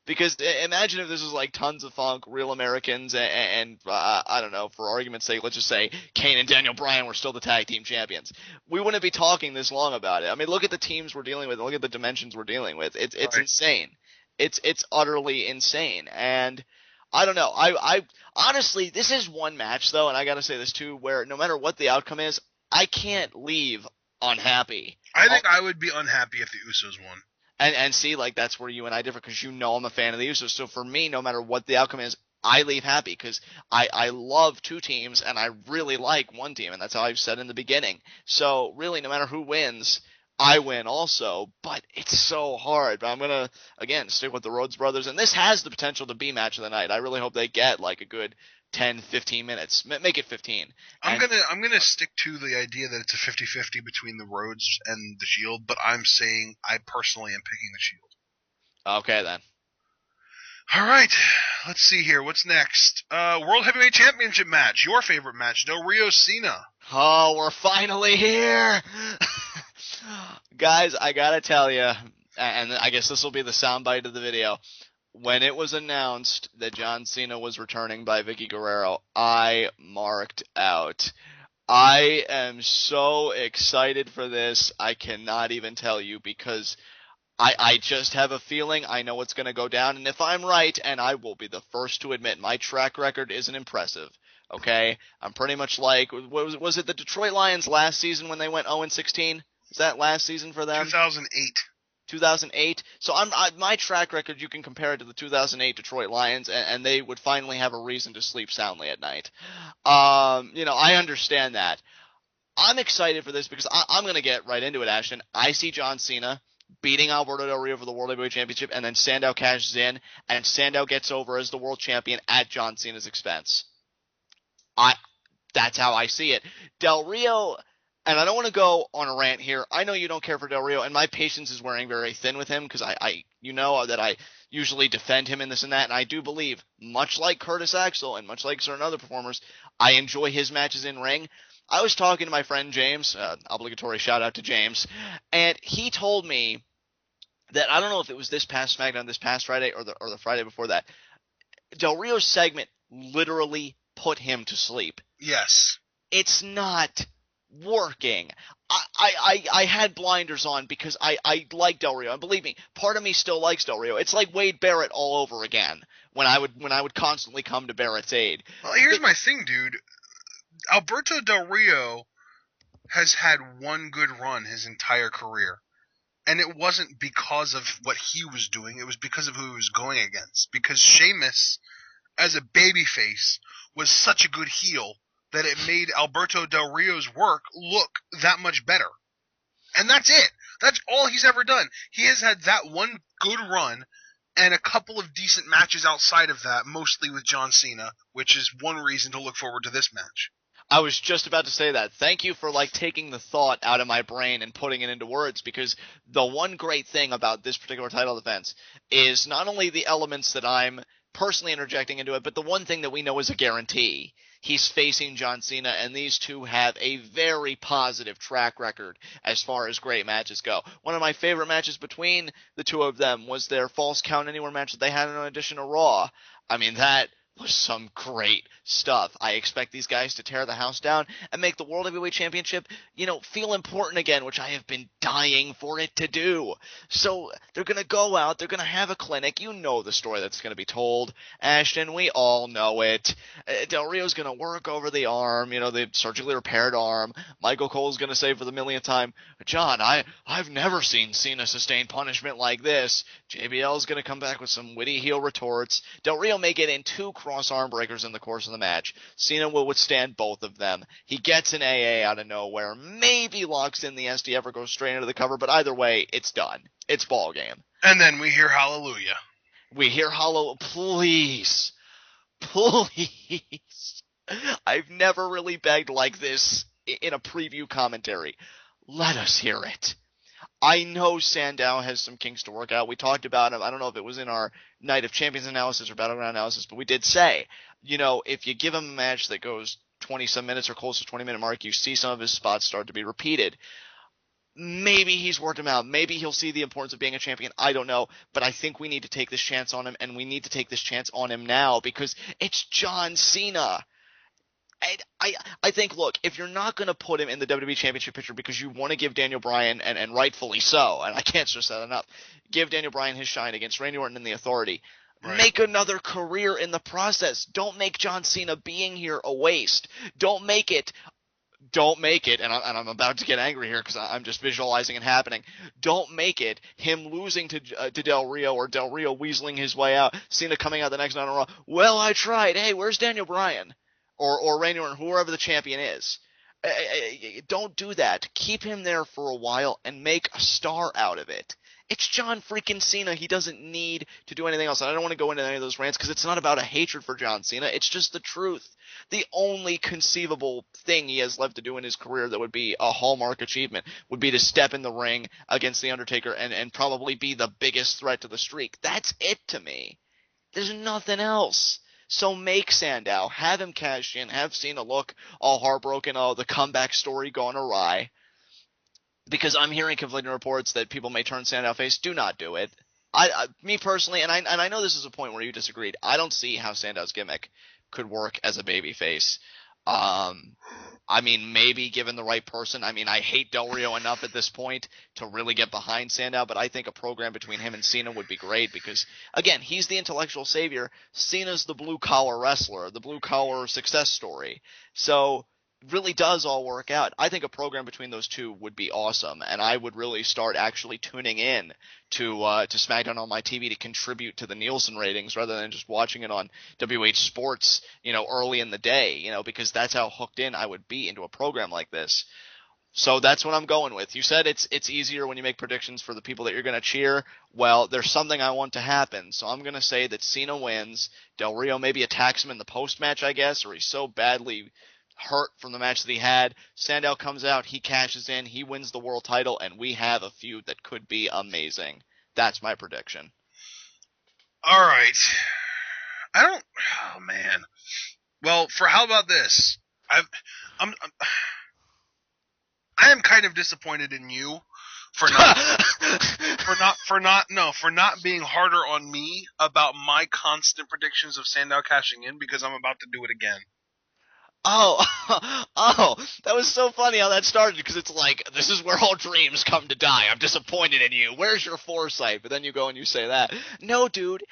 Because imagine if this was like Tons of Funk, Real Americans, and I don't know, for argument's sake, let's just say Kane and Daniel Bryan were still the tag team champions. We wouldn't be talking this long about it. I mean, look at the teams we're dealing with. Look at the dimensions we're dealing with. It's right. Insane. It's utterly insane. And I don't know. I honestly, this is one match, though, and I got to say this too, where no matter what the outcome is, I can't leave unhappy. I think I would be unhappy if the Usos won. And see, like, that's where you and I differ, because I'm a fan of the Usos. So for me, no matter what the outcome is, I leave happy, because I love two teams, and I really like one team, and that's how I've said in the beginning. So really, no matter who wins, I win also. But it's so hard. But I'm going to, again, stick with the Rhodes Brothers. And this has the potential to be match of the night. I really hope they get, like, a good 10, 15 minutes. Make it 15. I'm gonna stick to the idea that it's a 50-50 between the Rhodes and the Shield, but I'm saying I personally am picking the Shield. Okay, then. All right, let's see here. What's next? World Heavyweight Championship match. Your favorite match, Del Rio Cena. Oh, we're finally here. Guys, I gotta tell you, and I guess this will be the soundbite of the video. When it was announced that John Cena was returning by Vicky Guerrero, I marked out. I am so excited for this, I cannot even tell you, because I just have a feeling I know what's going to go down, and if I'm right, and I will be the first to admit, my track record isn't impressive, okay? I'm pretty much like, was it the Detroit Lions last season when they went 0-16? Was that last season for them? 2008. So my track record, you can compare it to the 2008 Detroit Lions, and they would finally have a reason to sleep soundly at night. I understand that. I'm excited for this because I'm going to get right into it, Ashton. I see John Cena beating Alberto Del Rio for the World Heavyweight Championship, and then Sandow cashes in, and Sandow gets over as the world champion at John Cena's expense. That's how I see it. Del Rio, and I don't want to go on a rant here. I know you don't care for Del Rio, and my patience is wearing very thin with him because you know that I usually defend him in this and that, and I do believe, much like Curtis Axel and much like certain other performers, I enjoy his matches in ring. I was talking to my friend James, obligatory shout out to James, and he told me that I don't know if it was this past SmackDown, this past Friday, or the Friday before that. Del Rio's segment literally put him to sleep. Yes. It's not working. I had blinders on because I like Del Rio, and believe me, part of me still likes Del Rio. It's like Wade Barrett all over again when I would constantly come to Barrett's aid. Well, here's my thing, dude. Alberto Del Rio has had one good run his entire career. And it wasn't because of what he was doing, it was because of who he was going against. Because Sheamus, as a babyface, was such a good heel that it made Alberto Del Rio's work look that much better. And that's it. That's all he's ever done. He has had that one good run and a couple of decent matches outside of that, mostly with John Cena, which is one reason to look forward to this match. I was just about to say that. Thank you for taking the thought out of my brain and putting it into words, because the one great thing about this particular title defense is not only the elements that I'm personally interjecting into it, but the one thing that we know is a guarantee. He's facing John Cena, and these two have a very positive track record as far as great matches go. One of my favorite matches between the two of them was their False Count Anywhere match that they had in an edition of Raw. I mean, that was some great stuff. I expect these guys to tear the house down and make the World Heavyweight Championship, feel important again, which I have been dying for it to do. So they're going to go out, they're going to have a clinic. You know the story that's going to be told. Ashton, we all know it. Del Rio's going to work over the arm, the surgically repaired arm. Michael Cole's going to say for the millionth time, John, I've never seen Cena sustain punishment like this. JBL's going to come back with some witty heel retorts. Del Rio may get in two cross arm breakers in the course of the match. Cena will withstand both of them. He gets an AA out of nowhere, maybe locks in the SDF or goes straight into the cover, but either way, it's done. It's ball game. And then we hear hallelujah. We hear hallelujah. Please. Please. I've never really begged like this in a preview commentary. Let us hear it. I know Sandow has some kinks to work out. We talked about him. I don't know if it was in our Night of Champions analysis or Battleground analysis, but we did say, if you give him a match that goes 20-some minutes or close to 20-minute mark, you see some of his spots start to be repeated. Maybe he's worked him out. Maybe he'll see the importance of being a champion. I don't know. But I think we need to take this chance on him, and we need to take this chance on him now because it's John Cena. I think, look, if you're not going to put him in the WWE Championship picture because you want to give Daniel Bryan, and rightfully so, and I can't stress that enough, give Daniel Bryan his shine against Randy Orton and the Authority, right. Make another career in the process. Don't make John Cena being here a waste. Don't make it, and I'm about to get angry here because I'm just visualizing it happening. Don't make it him losing to Del Rio or Del Rio weaseling his way out, Cena coming out the next night on Raw. Well, I tried. Hey, where's Daniel Bryan? Or Randy Orton, whoever the champion is. Don't do that. Keep him there for a while and make a star out of it. It's John freaking Cena. He doesn't need to do anything else. And I don't want to go into any of those rants because it's not about a hatred for John Cena. It's just the truth. The only conceivable thing he has left to do in his career that would be a hallmark achievement would be to step in the ring against The Undertaker and probably be the biggest threat to the streak. That's it to me. There's nothing else. So make Sandow, have him cash in, have Cena look all heartbroken, the comeback story gone awry. Because I'm hearing conflicting reports that people may turn Sandow face. Do not do it. Me personally, and I know this is a point where you disagreed, I don't see how Sandow's gimmick could work as a babyface. Maybe given the right person. I hate Del Rio enough at this point to really get behind Sandow, but I think a program between him and Cena would be great because, again, he's the intellectual savior. Cena's the blue-collar wrestler, the blue-collar success story. So really does all work out. I think a program between those two would be awesome, and I would really start actually tuning in to SmackDown on my TV to contribute to the Nielsen ratings rather than just watching it on WH Sports, early in the day, because that's how hooked in I would be into a program like this. So that's what I'm going with. You said it's easier when you make predictions for the people that you're going to cheer. Well, there's something I want to happen, so I'm going to say that Cena wins. Del Rio maybe attacks him in the post-match, I guess, or he's so badly hurt from the match that he had. Sandow comes out, he cashes in, he wins the world title, and we have a feud that could be amazing. That's my prediction. All right. Oh man. Well, how about this? I am kind of disappointed in you for not being harder on me about my constant predictions of Sandow cashing in, because I'm about to do it again. Oh, that was so funny how that started, because it's like, this is where all dreams come to die. I'm disappointed in you. Where's your foresight? But then you go and you say that. No, dude.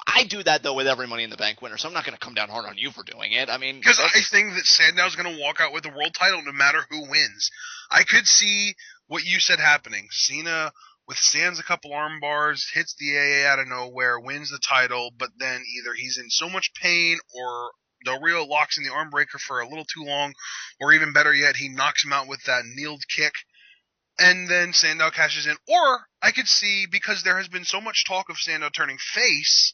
I do that, though, with every Money in the Bank winner, so I'm not going to come down hard on you for doing it. I mean, because I think that Sandow's going to walk out with the world title no matter who wins. I could see what you said happening. Cena withstands a couple arm bars, hits the AA out of nowhere, wins the title, but then either he's in so much pain, or Del Rio locks in the arm breaker for a little too long, or even better yet, he knocks him out with that kneeled kick, and then Sandow cashes in. Or I could see, because there has been so much talk of Sandow turning face,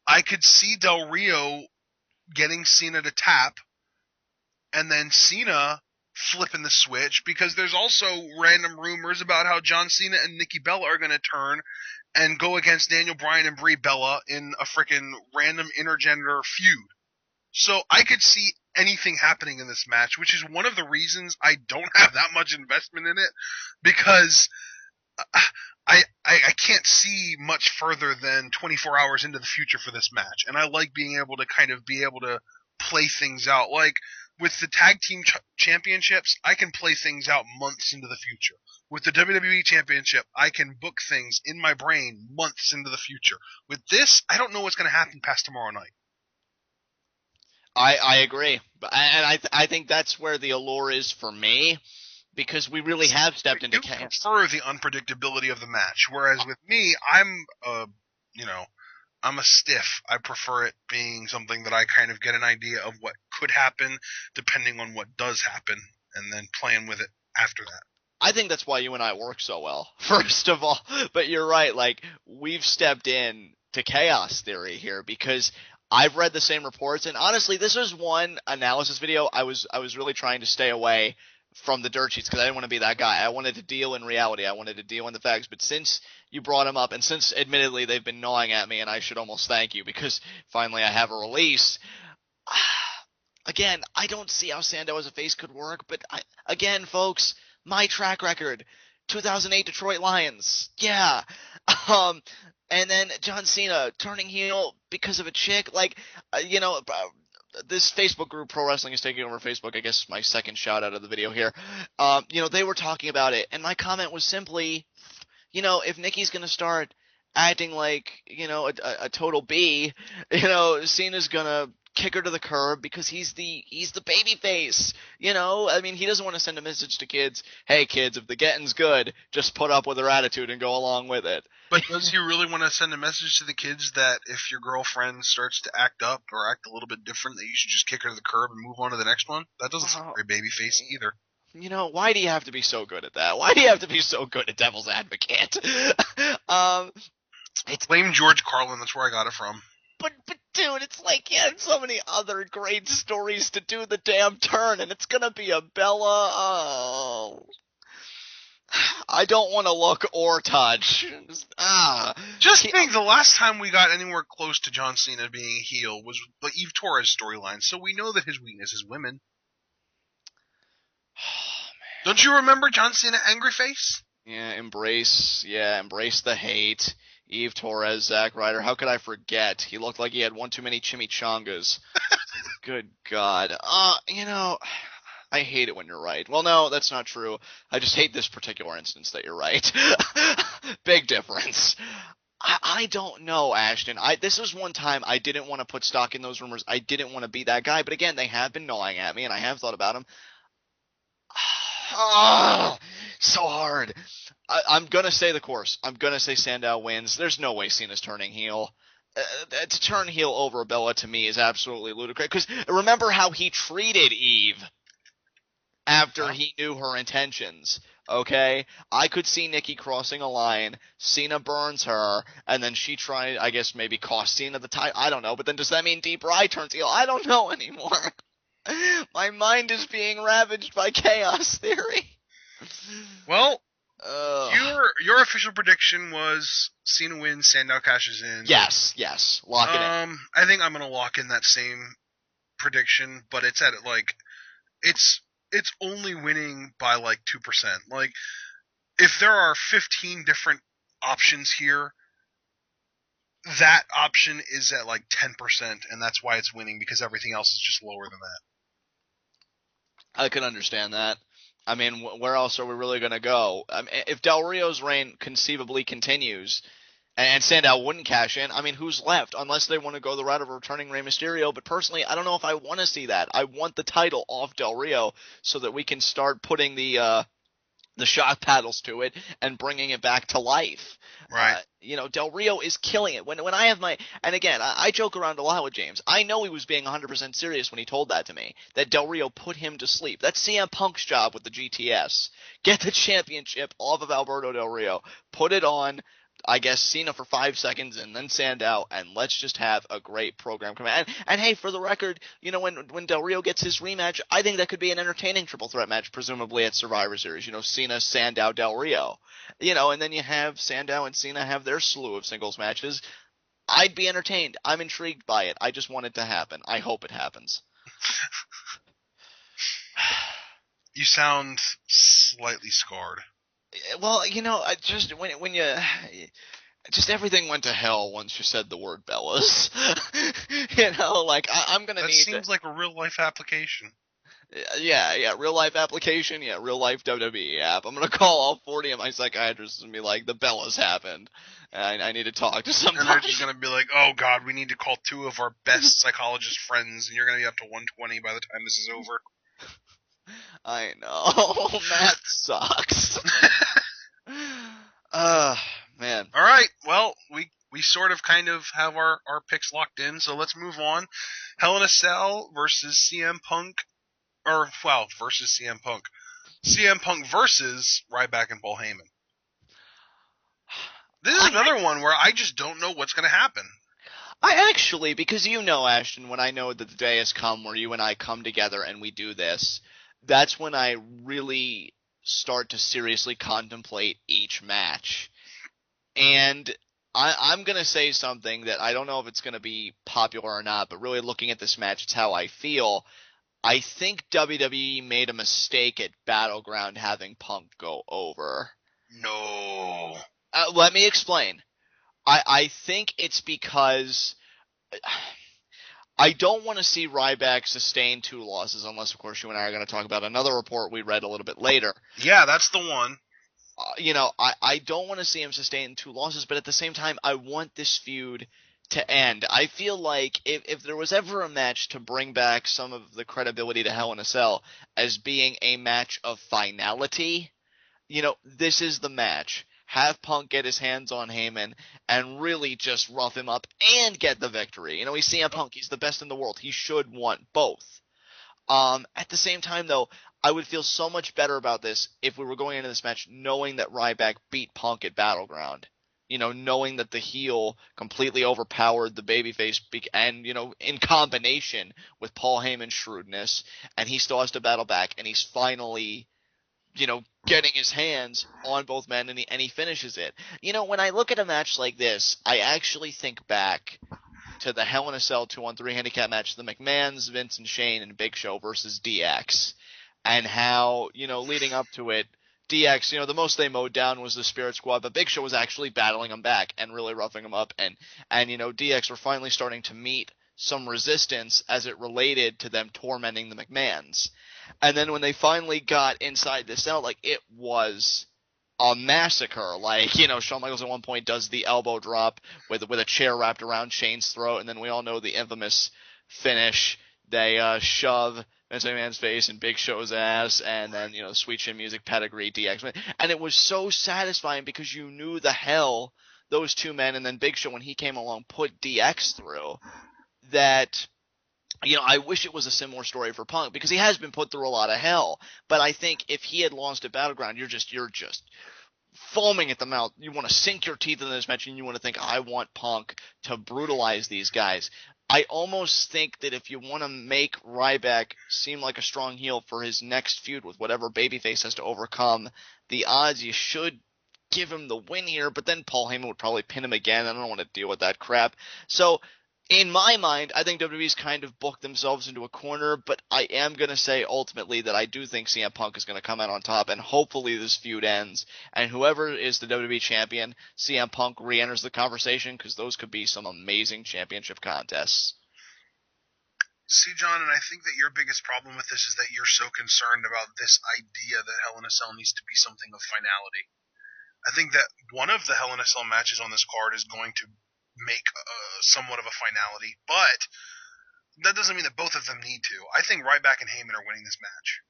I could see Del Rio getting Cena to tap, and then Cena flipping the switch, because there's also random rumors about how John Cena and Nikki Bella are going to turn and go against Daniel Bryan and Brie Bella in a freaking random intergender feud. So I could see anything happening in this match, which is one of the reasons I don't have that much investment in it, because I can't see much further than 24 hours into the future for this match, and I like being able to kind of play things out. Like with the tag team championships, I can play things out months into the future. With the WWE Championship, I can book things in my brain months into the future. With this, I don't know what's going to happen past tomorrow night. I agree, and I think that's where the allure is for me, because we really have stepped into chaos. I prefer the unpredictability of the match, whereas with me, I'm a stiff. I prefer it being something that I kind of get an idea of what could happen depending on what does happen, and then playing with it after that. I think that's why you and I work so well, first of all. But you're right, like, we've stepped in to chaos theory here, because I've read the same reports, and honestly, this was one analysis video I was really trying to stay away from the dirt sheets, because I didn't want to be that guy. I wanted to deal in reality. I wanted to deal in the facts. But since you brought them up, and since admittedly they've been gnawing at me, and I should almost thank you, because finally I have a release. Again, I don't see how Sandow as a face could work, but again, folks, my track record, 2008 Detroit Lions, yeah. And then John Cena turning heel because of a chick, like, this Facebook group, Pro Wrestling is Taking Over Facebook, I guess my second shout out of the video here, they were talking about it, and my comment was simply, if Nikki's going to start acting like, a total B, Cena's going to kick her to the curb, because he's the baby face, I mean, he doesn't want to send a message to kids, hey kids, if the getting's good, just put up with her attitude and go along with it. But does he really want to send a message to the kids that if your girlfriend starts to act up or act a little bit different, that you should just kick her to the curb and move on to the next one? That doesn't sound very baby face either. Why do you have to be so good at that? Why do you have to be so good at devil's advocate? Blame George Carlin, that's where I got it from. But dude, it's like, yeah, so many other great stories to do the damn turn, and it's gonna be a Bella. Oh, I don't want to look or touch. Just think, the last time we got anywhere close to John Cena being heel was the Eve Torres storyline, so we know that his weakness is women. Oh, man. Don't you remember John Cena Angry Face? Yeah, embrace the hate. Eve Torres, Zack Ryder, how could I forget? He looked like he had one too many chimichangas. Good God. I hate it when you're right. Well, no, that's not true. I just hate this particular instance that you're right. Big difference. I don't know, Ashton. This was one time I didn't want to put stock in those rumors. I didn't want to be that guy. But again, they have been gnawing at me, and I have thought about them. So hard. I'm going to say the course. I'm going to say Sandow wins. There's no way Cena's turning heel. To turn heel over Bella, to me, is absolutely ludicrous. Because remember how he treated Eve after he knew her intentions, okay? I could see Nikki crossing a line, Cena burns her, and then she tried, I guess, maybe cost Cena the title. I don't know. But then does that mean Dee Bry turns heel? I don't know anymore. My mind is being ravaged by chaos theory. Well, Ugh. your official prediction was Cena wins, Sandow cashes in. Yes, lock it in. I think I'm gonna lock in that same prediction, but it's at like it's only winning by like 2%. Like if there are 15 different options here, that option is at like 10%, and that's why it's winning because everything else is just lower than that. I can understand that. I mean, where else are we really going to go? I mean, if Del Rio's reign conceivably continues and Sandow wouldn't cash in, I mean, who's left? Unless they want to go the route of returning Rey Mysterio. But personally, I don't know if I want to see that. I want the title off Del Rio so that we can start putting the shock paddles to it and bringing it back to life. Right. Del Rio is killing it. When I have and again, I joke around a lot with James. I know he was being 100% serious when he told that to me, that Del Rio put him to sleep. That's CM Punk's job with the GTS. Get the championship off of Alberto Del Rio, put it on, I guess, Cena for 5 seconds and then Sandow, and let's just have a great program come out. And hey, for the record, when Del Rio gets his rematch, I think that could be an entertaining triple threat match, presumably at Survivor Series. Cena, Sandow, Del Rio. And then you have Sandow and Cena have their slew of singles matches. I'd be entertained. I'm intrigued by it. I just want it to happen. I hope it happens. You sound slightly scarred. Well, I just when you just everything went to hell once you said the word Bellas. I'm gonna that need. That seems like a real life application. Yeah, real life application. Yeah, real life WWE app. I'm gonna call all 40 of my psychiatrists and be like, the Bellas happened. I need to talk to somebody. And they're just gonna be like, oh god, we need to call 2 of our best psychologist friends, and you're gonna be up to 120 by the time this is over. I know. That sucks. Man. All right. Well, we sort of kind of have our picks locked in, so let's move on. Hell in a Cell versus CM Punk, versus CM Punk. CM Punk versus Ryback and Paul Heyman. This is another one where I just don't know what's going to happen. I actually, because Ashton, when I know that the day has come where you and I come together and we do this, that's when I really start to seriously contemplate each match. And I'm going to say something that I don't know if it's going to be popular or not, but really looking at this match, it's how I feel. I think WWE made a mistake at Battleground having Punk go over. No. Let me explain. I think it's because I don't want to see Ryback sustain 2 losses, unless, of course, you and I are going to talk about another report we read a little bit later. Yeah, that's the one. I don't want to see him sustain 2 losses, but at the same time, I want this feud to end. I feel like if there was ever a match to bring back some of the credibility to Hell in a Cell as being a match of finality, this is the match. Have Punk get his hands on Heyman and really just rough him up and get the victory. He's CM Punk. He's the best in the world. He should want both. At the same time, though, I would feel so much better about this if we were going into this match knowing that Ryback beat Punk at Battleground. Knowing that the heel completely overpowered the babyface and, in combination with Paul Heyman's shrewdness, and he still has to battle back, and he's finally, getting his hands on both men, and he finishes it. When I look at a match like this, I actually think back to the Hell in a Cell 2-on-3 handicap match, the McMahons, Vince and Shane, and Big Show versus DX, and how, leading up to it, DX, the most they mowed down was the Spirit Squad, but Big Show was actually battling them back and really roughing them up, and DX were finally starting to meet some resistance as it related to them tormenting the McMahons. And then when they finally got inside the cell, it was a massacre. Shawn Michaels at one point does the elbow drop with a chair wrapped around Shane's throat, and then we all know the infamous finish. They shove Vince McMahon's face in Big Show's ass, and then, Sweet Chin Music pedigree DX. And it was so satisfying because you knew the hell those 2 men, and then Big Show, when he came along, put DX through, that I wish it was a similar story for Punk, because he has been put through a lot of hell. But I think if he had lost at Battleground, you're just foaming at the mouth. You want to sink your teeth in this match, and you want to think, I want Punk to brutalize these guys. I almost think that if you want to make Ryback seem like a strong heel for his next feud with whatever babyface has to overcome, the odds you should give him the win here, but then Paul Heyman would probably pin him again. I don't want to deal with that crap. So, in my mind, I think WWE's kind of booked themselves into a corner, but I am going to say ultimately that I do think CM Punk is going to come out on top, and hopefully this feud ends, and whoever is the WWE champion, CM Punk re-enters the conversation, because those could be some amazing championship contests. See, John, and I think that your biggest problem with this is that you're so concerned about this idea that Hell in a Cell needs to be something of finality. I think that one of the Hell in a Cell matches on this card is going to make somewhat of a finality, but that doesn't mean that both of them need to. I think Ryback and Heyman are winning this match.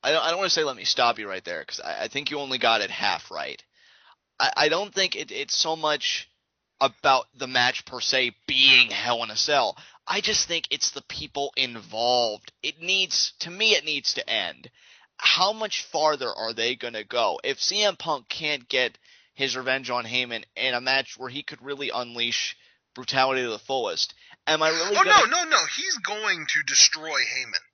I don't want to say let me stop you right there, because I think you only got it half right. I don't think it's so much about the match per se being Hell in a Cell. I just think it's the people involved. To me, it needs to end. How much farther are they going to go? If CM Punk can't get his revenge on Heyman in a match where he could really unleash brutality to the fullest, am I really No. He's going to destroy Heyman,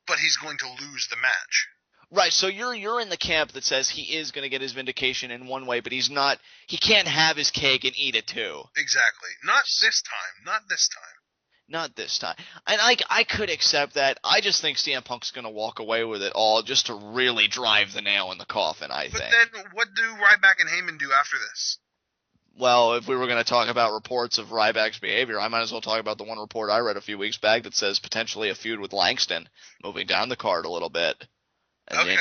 but he's going to lose the match. Right, so you're in the camp that says he is going to get his vindication in one way, but he can't have his cake and eat it too. Exactly. Not this time. Not this time. And I could accept that. I just think CM Punk's going to walk away with it all just to really drive the nail in the coffin, I think. But then what do Ryback and Heyman do after this? Well, if we were going to talk about reports of Ryback's behavior, I might as well talk about the one report I read a few weeks back that says potentially a feud with Langston, moving down the card a little bit. And okay.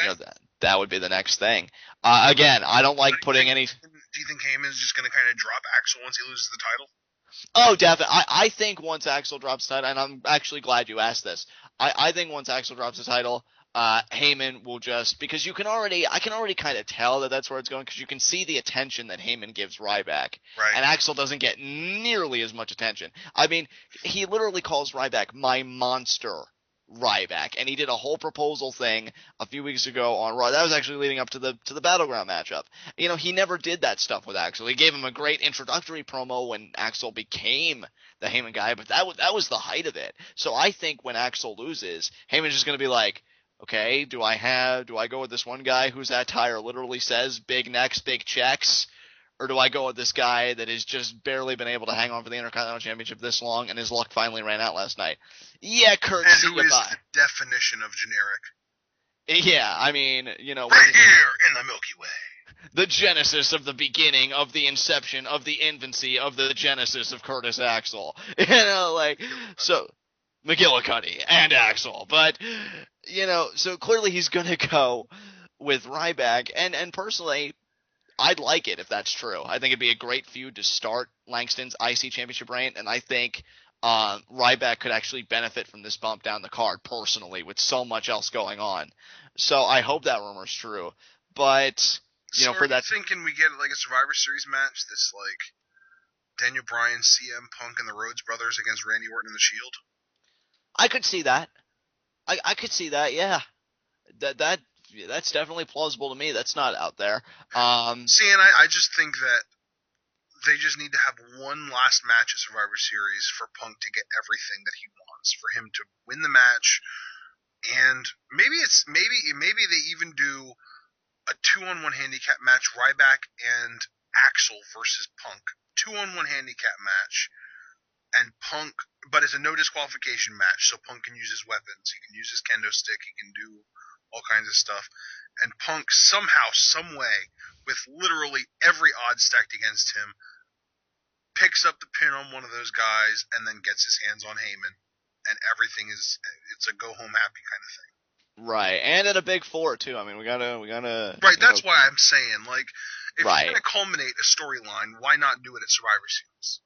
That would be the next thing. Again, I don't like putting any... Do you think Heyman's just going to kind of drop Axel once he loses the title? Oh, definitely. I think once Axel drops the title, and I'm actually glad you asked this, I think once Axel drops the title, Heyman will just... Because I can already kind of tell that that's where it's going, because you can see the attention that Heyman gives Ryback. Right. And Axel doesn't get nearly as much attention. I mean, he literally calls Ryback my monster Ryback, and he did a whole proposal thing a few weeks ago on Raw. That was actually leading up to the Battleground matchup. You know, he never did that stuff with Axel. He gave him a great introductory promo when Axel became the Heyman guy, but that was the height of it. So I think when Axel loses, Heyman's just going to be like, okay, do I go with this one guy whose attire literally says big necks, big checks? Or do I go with this guy that has just barely been able to hang on for the Intercontinental Championship this long, and his luck finally ran out last night? Yeah, Kurt, and see who you is bye. the definition of generic? Yeah, I mean, you know... Right here in the Milky Way. The genesis of the beginning, of the inception, of the infancy, of the genesis of Curtis Axel. You know, like... So... McGillicuddy and Axel. But, you know, so clearly he's going to go with Ryback, and personally... I'd like it if that's true. I think it'd be a great feud to start Langston's IC Championship reign, and I think Ryback could actually benefit from this bump down the card personally with so much else going on. So I hope that rumor's true. But, you know, for that... So are you thinking we get like a Survivor Series match, this like Daniel Bryan, CM Punk, and the Rhodes Brothers against Randy Orton and The Shield? I could see that. I could see that, yeah. That's definitely plausible to me. That's not out there. See, and I just think that they just need to have one last match at Survivor Series for Punk to get everything that he wants, for him to win the match, and maybe they even do a 2-on-1 handicap match, Ryback and Axel versus Punk, 2-on-1 handicap match, and Punk, but it's a no disqualification match, so Punk can use his weapons, he can use his kendo stick, he can do all kinds of stuff, and Punk somehow, some way, with literally every odd stacked against him, picks up the pin on one of those guys and then gets his hands on Heyman, and it's a go home happy kind of thing. Right, and at a big four too. I mean, we gotta. Right, that's why I'm saying, like, if right. you're gonna culminate a storyline, why not do it at Survivor Series?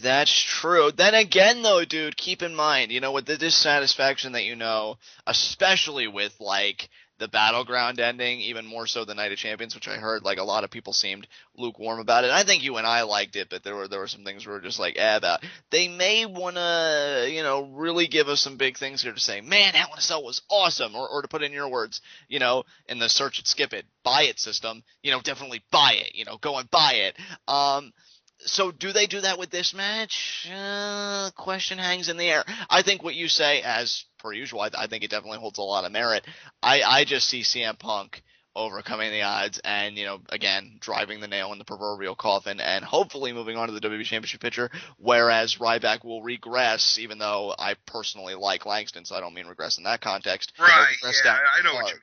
That's true. Then again, though, dude, keep in mind, you know, with the dissatisfaction that you know, especially with, like, the Battleground ending, even more so than Night of Champions, which I heard, like, a lot of people seemed lukewarm about it. I think you and I liked it, but there were some things we were just like, about. They may want to, you know, really give us some big things here to say, man, Hell in a Cell was awesome, or to put in your words, you know, in the search it, skip it, buy it system, you know, definitely buy it, you know, go and buy it. So do they do that with this match? Question hangs in the air. I think what you say, as per usual, I think it definitely holds a lot of merit. I just see CM Punk overcoming the odds and, again, driving the nail in the proverbial coffin and hopefully moving on to the WWE Championship picture, whereas Ryback will regress, even though I personally like Langston, so I don't mean regress in that context. Right, yeah, I know what you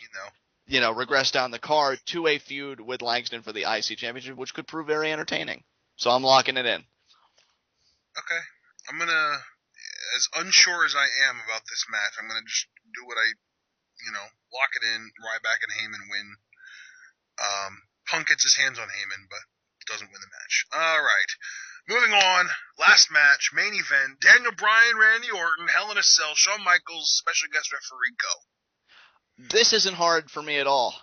mean, though. Regress down the card to a feud with Langston for the IC Championship, which could prove very entertaining. So I'm locking it in. Okay. I'm going to, as unsure as I am about this match, I'm going to just do what lock it in. Ryback and Heyman win. Punk gets his hands on Heyman, but doesn't win the match. All right. Moving on. Last match, main event. Daniel Bryan, Randy Orton, Hell in a Cell, Shawn Michaels, special guest referee, go. This isn't hard for me at all,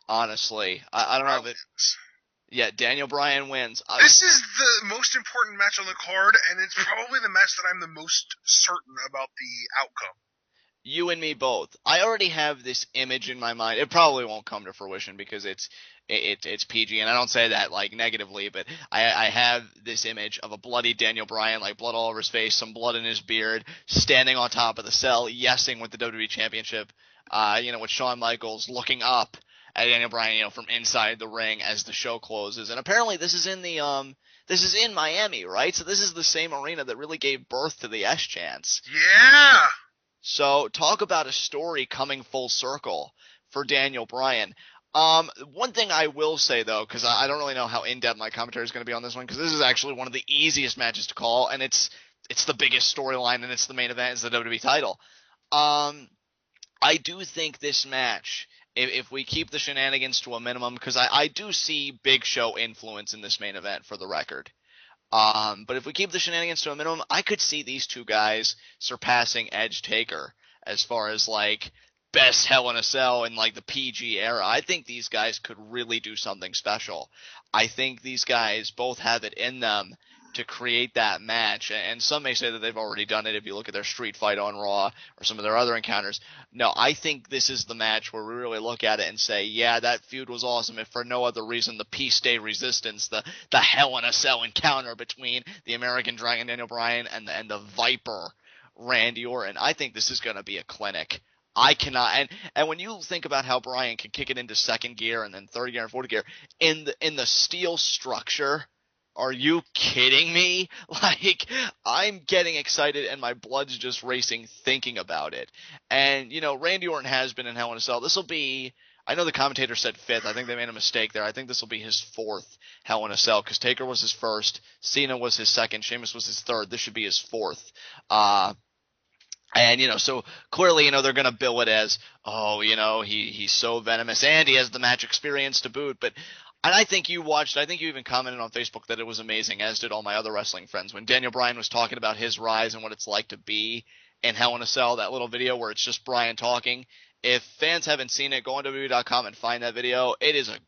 honestly. I don't know if it... Yeah, Daniel Bryan wins. This is the most important match on the card, and it's probably the match that I'm the most certain about the outcome. You and me both. I already have this image in my mind. It probably won't come to fruition because it's PG, and I don't say that like negatively, but I have this image of a bloody Daniel Bryan, like blood all over his face, some blood in his beard, standing on top of the cell, yesing with the WWE Championship, with Shawn Michaels looking up at Daniel Bryan, from inside the ring as the show closes. And apparently this is in Miami, right? So this is the same arena that really gave birth to the S-Chance. Yeah! So talk about a story coming full circle for Daniel Bryan. One thing I will say, though, because I don't really know how in-depth my commentary is going to be on this one, because this is actually one of the easiest matches to call, and it's the biggest storyline, and it's the main event, it's the WWE title. I do think this match, if we keep the shenanigans to a minimum, because I do see Big Show influence in this main event, for the record. But if we keep the shenanigans to a minimum, I could see these two guys surpassing Edge Taker as far as, like, best Hell in a Cell in, like, the PG era. I think these guys could really do something special. I think these guys both have it in them to create that match, and some may say that they've already done it if you look at their street fight on Raw or some of their other encounters. No, I think this is the match where we really look at it and say, yeah, that feud was awesome, if for no other reason the Peace Day Resistance, the Hell in a Cell encounter between the American Dragon Daniel Bryan and the Viper Randy Orton. I think this is going to be a clinic. I cannot, and when you think about how Bryan can kick it into second gear and then third gear and fourth gear, in the steel structure, are you kidding me? Like, I'm getting excited and my blood's just racing thinking about it. And, Randy Orton has been in Hell in a Cell. This will be, I know the commentator said fifth. I think they made a mistake there. I think this will be his fourth Hell in a Cell, because Taker was his first, Cena was his second, Sheamus was his third. This should be his fourth. And, so clearly, they're going to bill it as, he's so venomous and he has the match experience to boot. And I think you even commented on Facebook that it was amazing, as did all my other wrestling friends, when Daniel Bryan was talking about his rise and what it's like to be in Hell in a Cell, that little video where it's just Bryan talking. If fans haven't seen it, go on WWE.com and find that video. It is a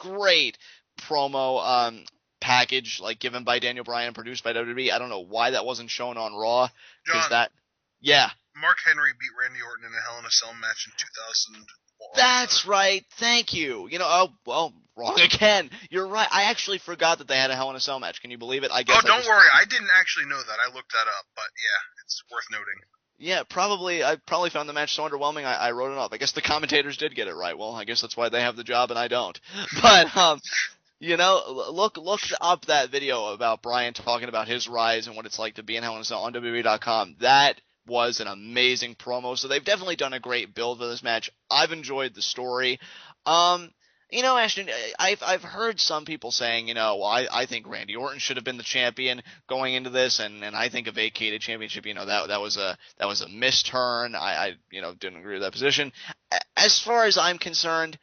great promo package, like, given by Daniel Bryan, produced by WWE. I don't know why that wasn't shown on Raw. John, yeah. Mark Henry beat Randy Orton in a Hell in a Cell match in 2000. That's right. Thank you. Wrong again. You're right. I actually forgot that they had a Hell in a Cell match. Can you believe it? Don't worry. I didn't actually know that. I looked that up, but yeah, it's worth noting. Yeah, I probably found the match so underwhelming I wrote it off. I guess the commentators did get it right. Well, I guess that's why they have the job and I don't. But look up that video about Bryan talking about his rise and what it's like to be in Hell in a Cell on WWE.com. That was an amazing promo. So they've definitely done a great build for this match. I've enjoyed the story. Ashton, I've heard some people saying, I think Randy Orton should have been the champion going into this, and I think a vacated championship, that was a misturn. I didn't agree with that position. As far as I'm concerned,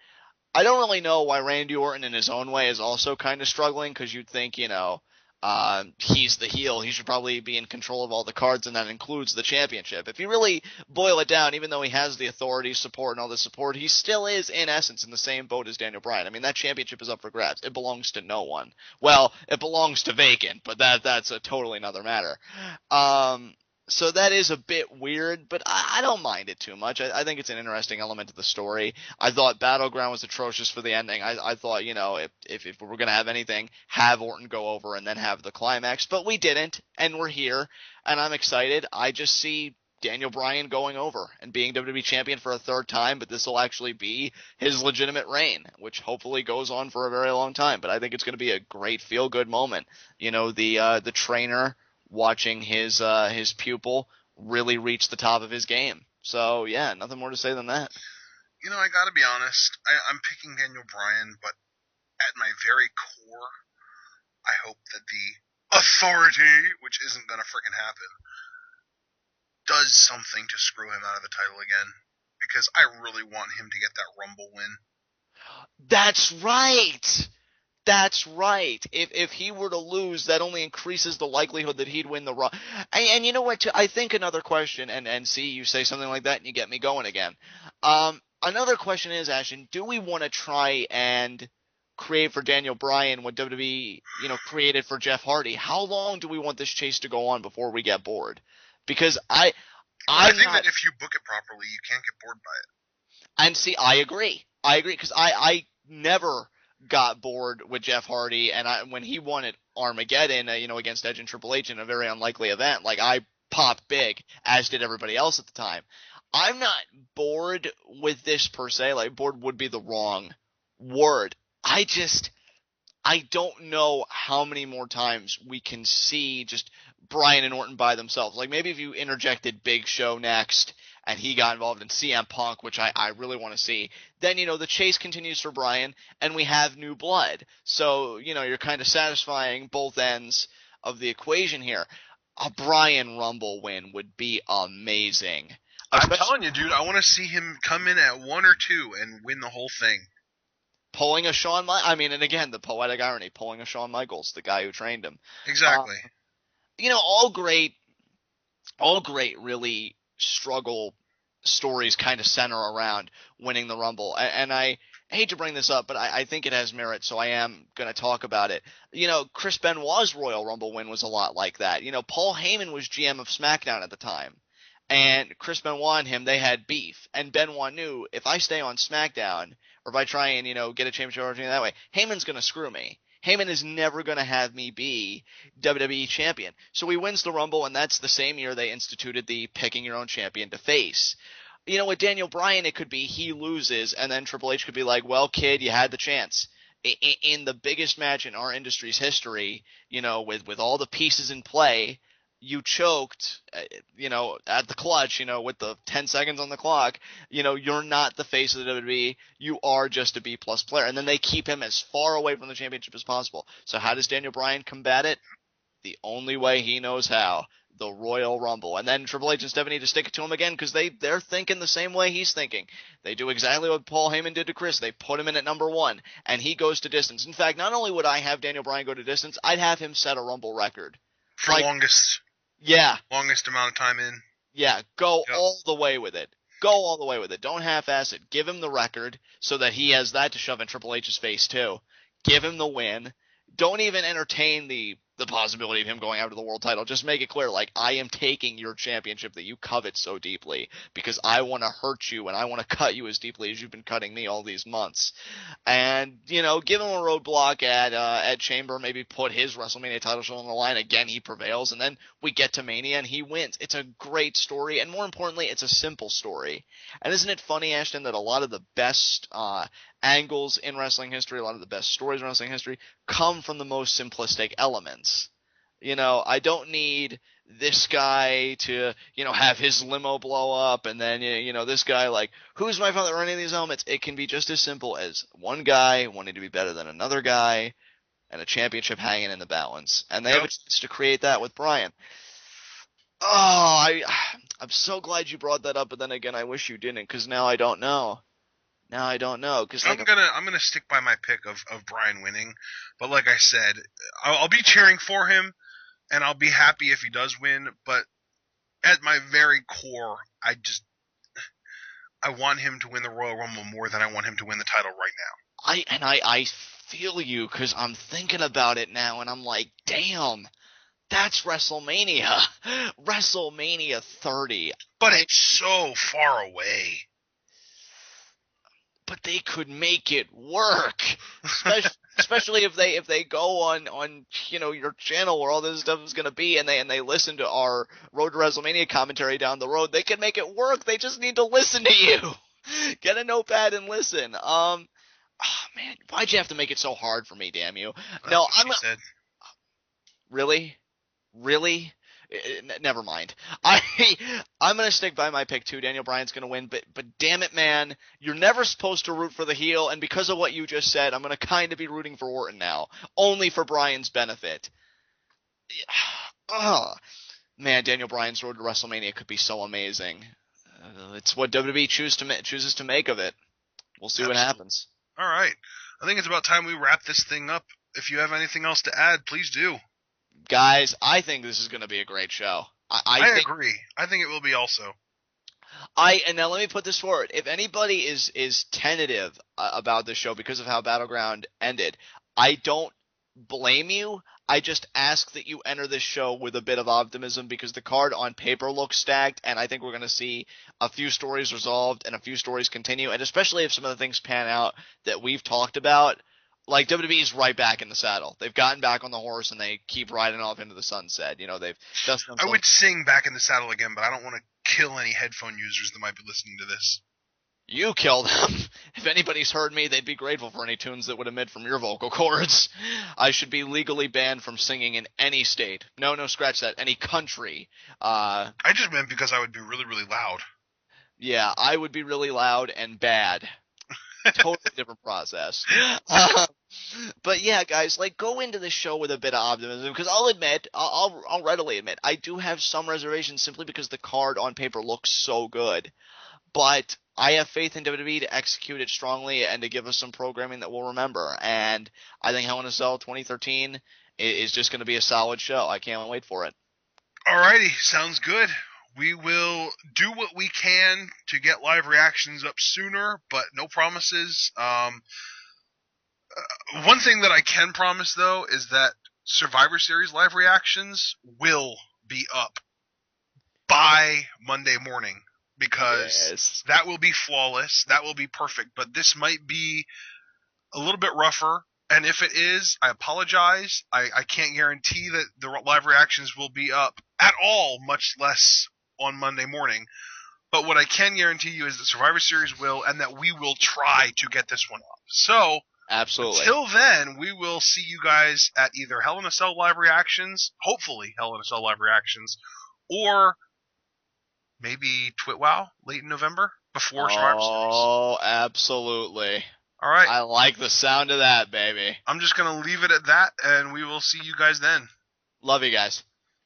I don't really know why Randy Orton in his own way is also kind of struggling, because you'd think, he's the heel. He should probably be in control of all the cards, and that includes the championship. If you really boil it down, even though he has the authority, support, and all the support, he still is, in essence, in the same boat as Daniel Bryan. I mean, that championship is up for grabs. It belongs to no one. Well, it belongs to vacant, but that's a totally another matter. So that is a bit weird, but I don't mind it too much. I think it's an interesting element of the story. I thought Battleground was atrocious for the ending. I thought, if we were going to have anything, have Orton go over and then have the climax. But we didn't, and we're here, and I'm excited. I just see Daniel Bryan going over and being WWE champion for a third time, but this will actually be his legitimate reign, which hopefully goes on for a very long time. But I think it's going to be a great feel-good moment. The trainer watching his pupil really reach the top of his game. So yeah, nothing more to say than that. I gotta be honest. I'm picking Daniel Bryan, but at my very core, I hope that the authority, which isn't gonna freaking happen, does something to screw him out of the title again. Because I really want him to get that Rumble win. That's right. That's right. If he were to lose, that only increases the likelihood that he'd win the Raw. And you know what? I think another question, and see, you say something like that, and you get me going again. Another question is, Ashton, do we want to try and create for Daniel Bryan what WWE, created for Jeff Hardy? How long do we want this chase to go on before we get bored? Because I think that if you book it properly, you can't get bored by it. And see, I agree because I never got bored with Jeff Hardy, and when he won at Armageddon, against Edge and Triple H in a very unlikely event, like I popped big, as did everybody else at the time. I'm not bored with this per se. Like, bored would be the wrong word. I don't know how many more times we can see just Bryan and Orton by themselves. Like, maybe if you interjected Big Show next and he got involved in CM Punk, which I really want to see, then, the chase continues for Bryan and we have new blood. So, you're kind of satisfying both ends of the equation here. A Bryan Rumble win would be amazing. I'm telling you, dude, I want to see him come in at 1 or 2 and win the whole thing. Pulling a Shawn Michaels, and again, the poetic irony, pulling a Shawn Michaels, the guy who trained him. Exactly. All great really struggle stories kind of center around winning the Rumble. And I hate to bring this up, but I think it has merit, so I am going to talk about it. Chris Benoit's Royal Rumble win was a lot like that. Paul Heyman was GM of SmackDown at the time. And Chris Benoit and him, they had beef. And Benoit knew, if I stay on SmackDown, or if I try and, get a championship opportunity that way, Heyman's going to screw me. Heyman is never going to have me be WWE champion. So he wins the Rumble, and that's the same year they instituted the picking your own champion to face. With Daniel Bryan, it could be he loses, and then Triple H could be like, well, kid, you had the chance. In the biggest match in our industry's history, with all the pieces in play, you choked, at the clutch, with the 10 seconds on the clock, you're not the face of the WWE. You are just a B-plus player. And then they keep him as far away from the championship as possible. So how does Daniel Bryan combat it? The only way he knows how. The Royal Rumble. And then Triple H and Stephanie to stick it to him again because they're thinking the same way he's thinking. They do exactly what Paul Heyman did to Chris. They put him in at number 1, and he goes to distance. In fact, not only would I have Daniel Bryan go to distance, I'd have him set a Rumble record. For longest. Yeah. Longest amount of time in. Yeah, go all the way with it. Go all the way with it. Don't half-ass it. Give him the record so that he has that to shove in Triple H's face, too. Give him the win. Don't even entertain the possibility of him going after the world title. Just make it clear, like, I am taking your championship that you covet so deeply because I want to hurt you and I want to cut you as deeply as you've been cutting me all these months. And, give him a roadblock at Chamber, maybe put his WrestleMania title shot on the line. Again, he prevails, and then we get to Mania and he wins. It's a great story, and more importantly, it's a simple story. And isn't it funny, Ashton, that a lot of the best angles in wrestling history, a lot of the best stories in wrestling history come from the most simplistic elements. I don't need this guy to, have his limo blow up and then, this guy like, who's my father or any of these elements? It can be just as simple as one guy wanting to be better than another guy and a championship hanging in the balance. And they have a chance to create that with Bryan. Oh, I'm so glad you brought that up, but then again, I wish you didn't, because now I don't know. Cause I'm gonna stick by my pick of Bryan winning, but like I said, I'll be cheering for him, and I'll be happy if he does win. But at my very core, I want him to win the Royal Rumble more than I want him to win the title right now. I feel you, because I'm thinking about it now, and I'm like, damn, That's WrestleMania. WrestleMania 30. But it's so far away. But they could make it work. Especially if they go on your channel where all this stuff is gonna be, and they listen to our Road to WrestleMania commentary down the road. They can make it work. They just need to listen to you. Get a notepad and listen. Oh man, why'd you have to make it so hard for me? Damn you! That's No, what she said. Really. Never mind. I'm gonna stick by my pick too. Daniel Bryan's gonna win, but damn it, man, you're never supposed to root for the heel, and because of what you just said, I'm gonna kind of be rooting for Orton now, only for Bryan's benefit. Oh, man, Daniel Bryan's road to WrestleMania could be so amazing. It's what WWE chooses to make of it. We'll see what happens. All right, I think it's about time we wrap this thing up. If you have anything else to add, please do. Guys, I think this is going to be a great show. I agree. I think it will be also. And now let me put this forward. If anybody is tentative about this show because of how Battleground ended, I don't blame you. I just ask that you enter this show with a bit of optimism, because the card on paper looks stacked, and I think we're going to see a few stories resolved and a few stories continue, and especially if some of the things pan out that we've talked about. Like, WWE's right back in the saddle. They've gotten back on the horse, and they keep riding off into the sunset. They've dusted themselves. I would sing Back in the Saddle again, but I don't want to kill any headphone users that might be listening to this. You kill them. If anybody's heard me, they'd be grateful for any tunes that would emit from your vocal cords. I should be legally banned from singing in any state. No, scratch that. Any country. I just meant because I would be really, really loud. Yeah, I would be really loud and bad. Totally different process. But yeah, guys, go into the show with a bit of optimism, because I'll readily admit, I do have some reservations simply because the card on paper looks so good. But I have faith in WWE to execute it strongly and to give us some programming that we'll remember. And I think Hell in a Cell 2013 is just going to be a solid show. I can't wait for it. Alrighty, sounds good. We will do what we can to get live reactions up sooner, but no promises. One thing that I can promise, though, is that Survivor Series live reactions will be up by Monday morning, because that will be flawless. That will be perfect. But this might be a little bit rougher, and if it is, I apologize. I can't guarantee that the live reactions will be up at all, much less on Monday morning. But what I can guarantee you is that Survivor Series will, and that we will try to get this one up. So, absolutely. Until then, we will see you guys at either Hell in a Cell live reactions, hopefully Hell in a Cell live reactions, or maybe TwitWow late in November before Survivor Series. Oh, absolutely. All right. I like the sound of that, baby. I'm just going to leave it at that, and we will see you guys then. Love you guys.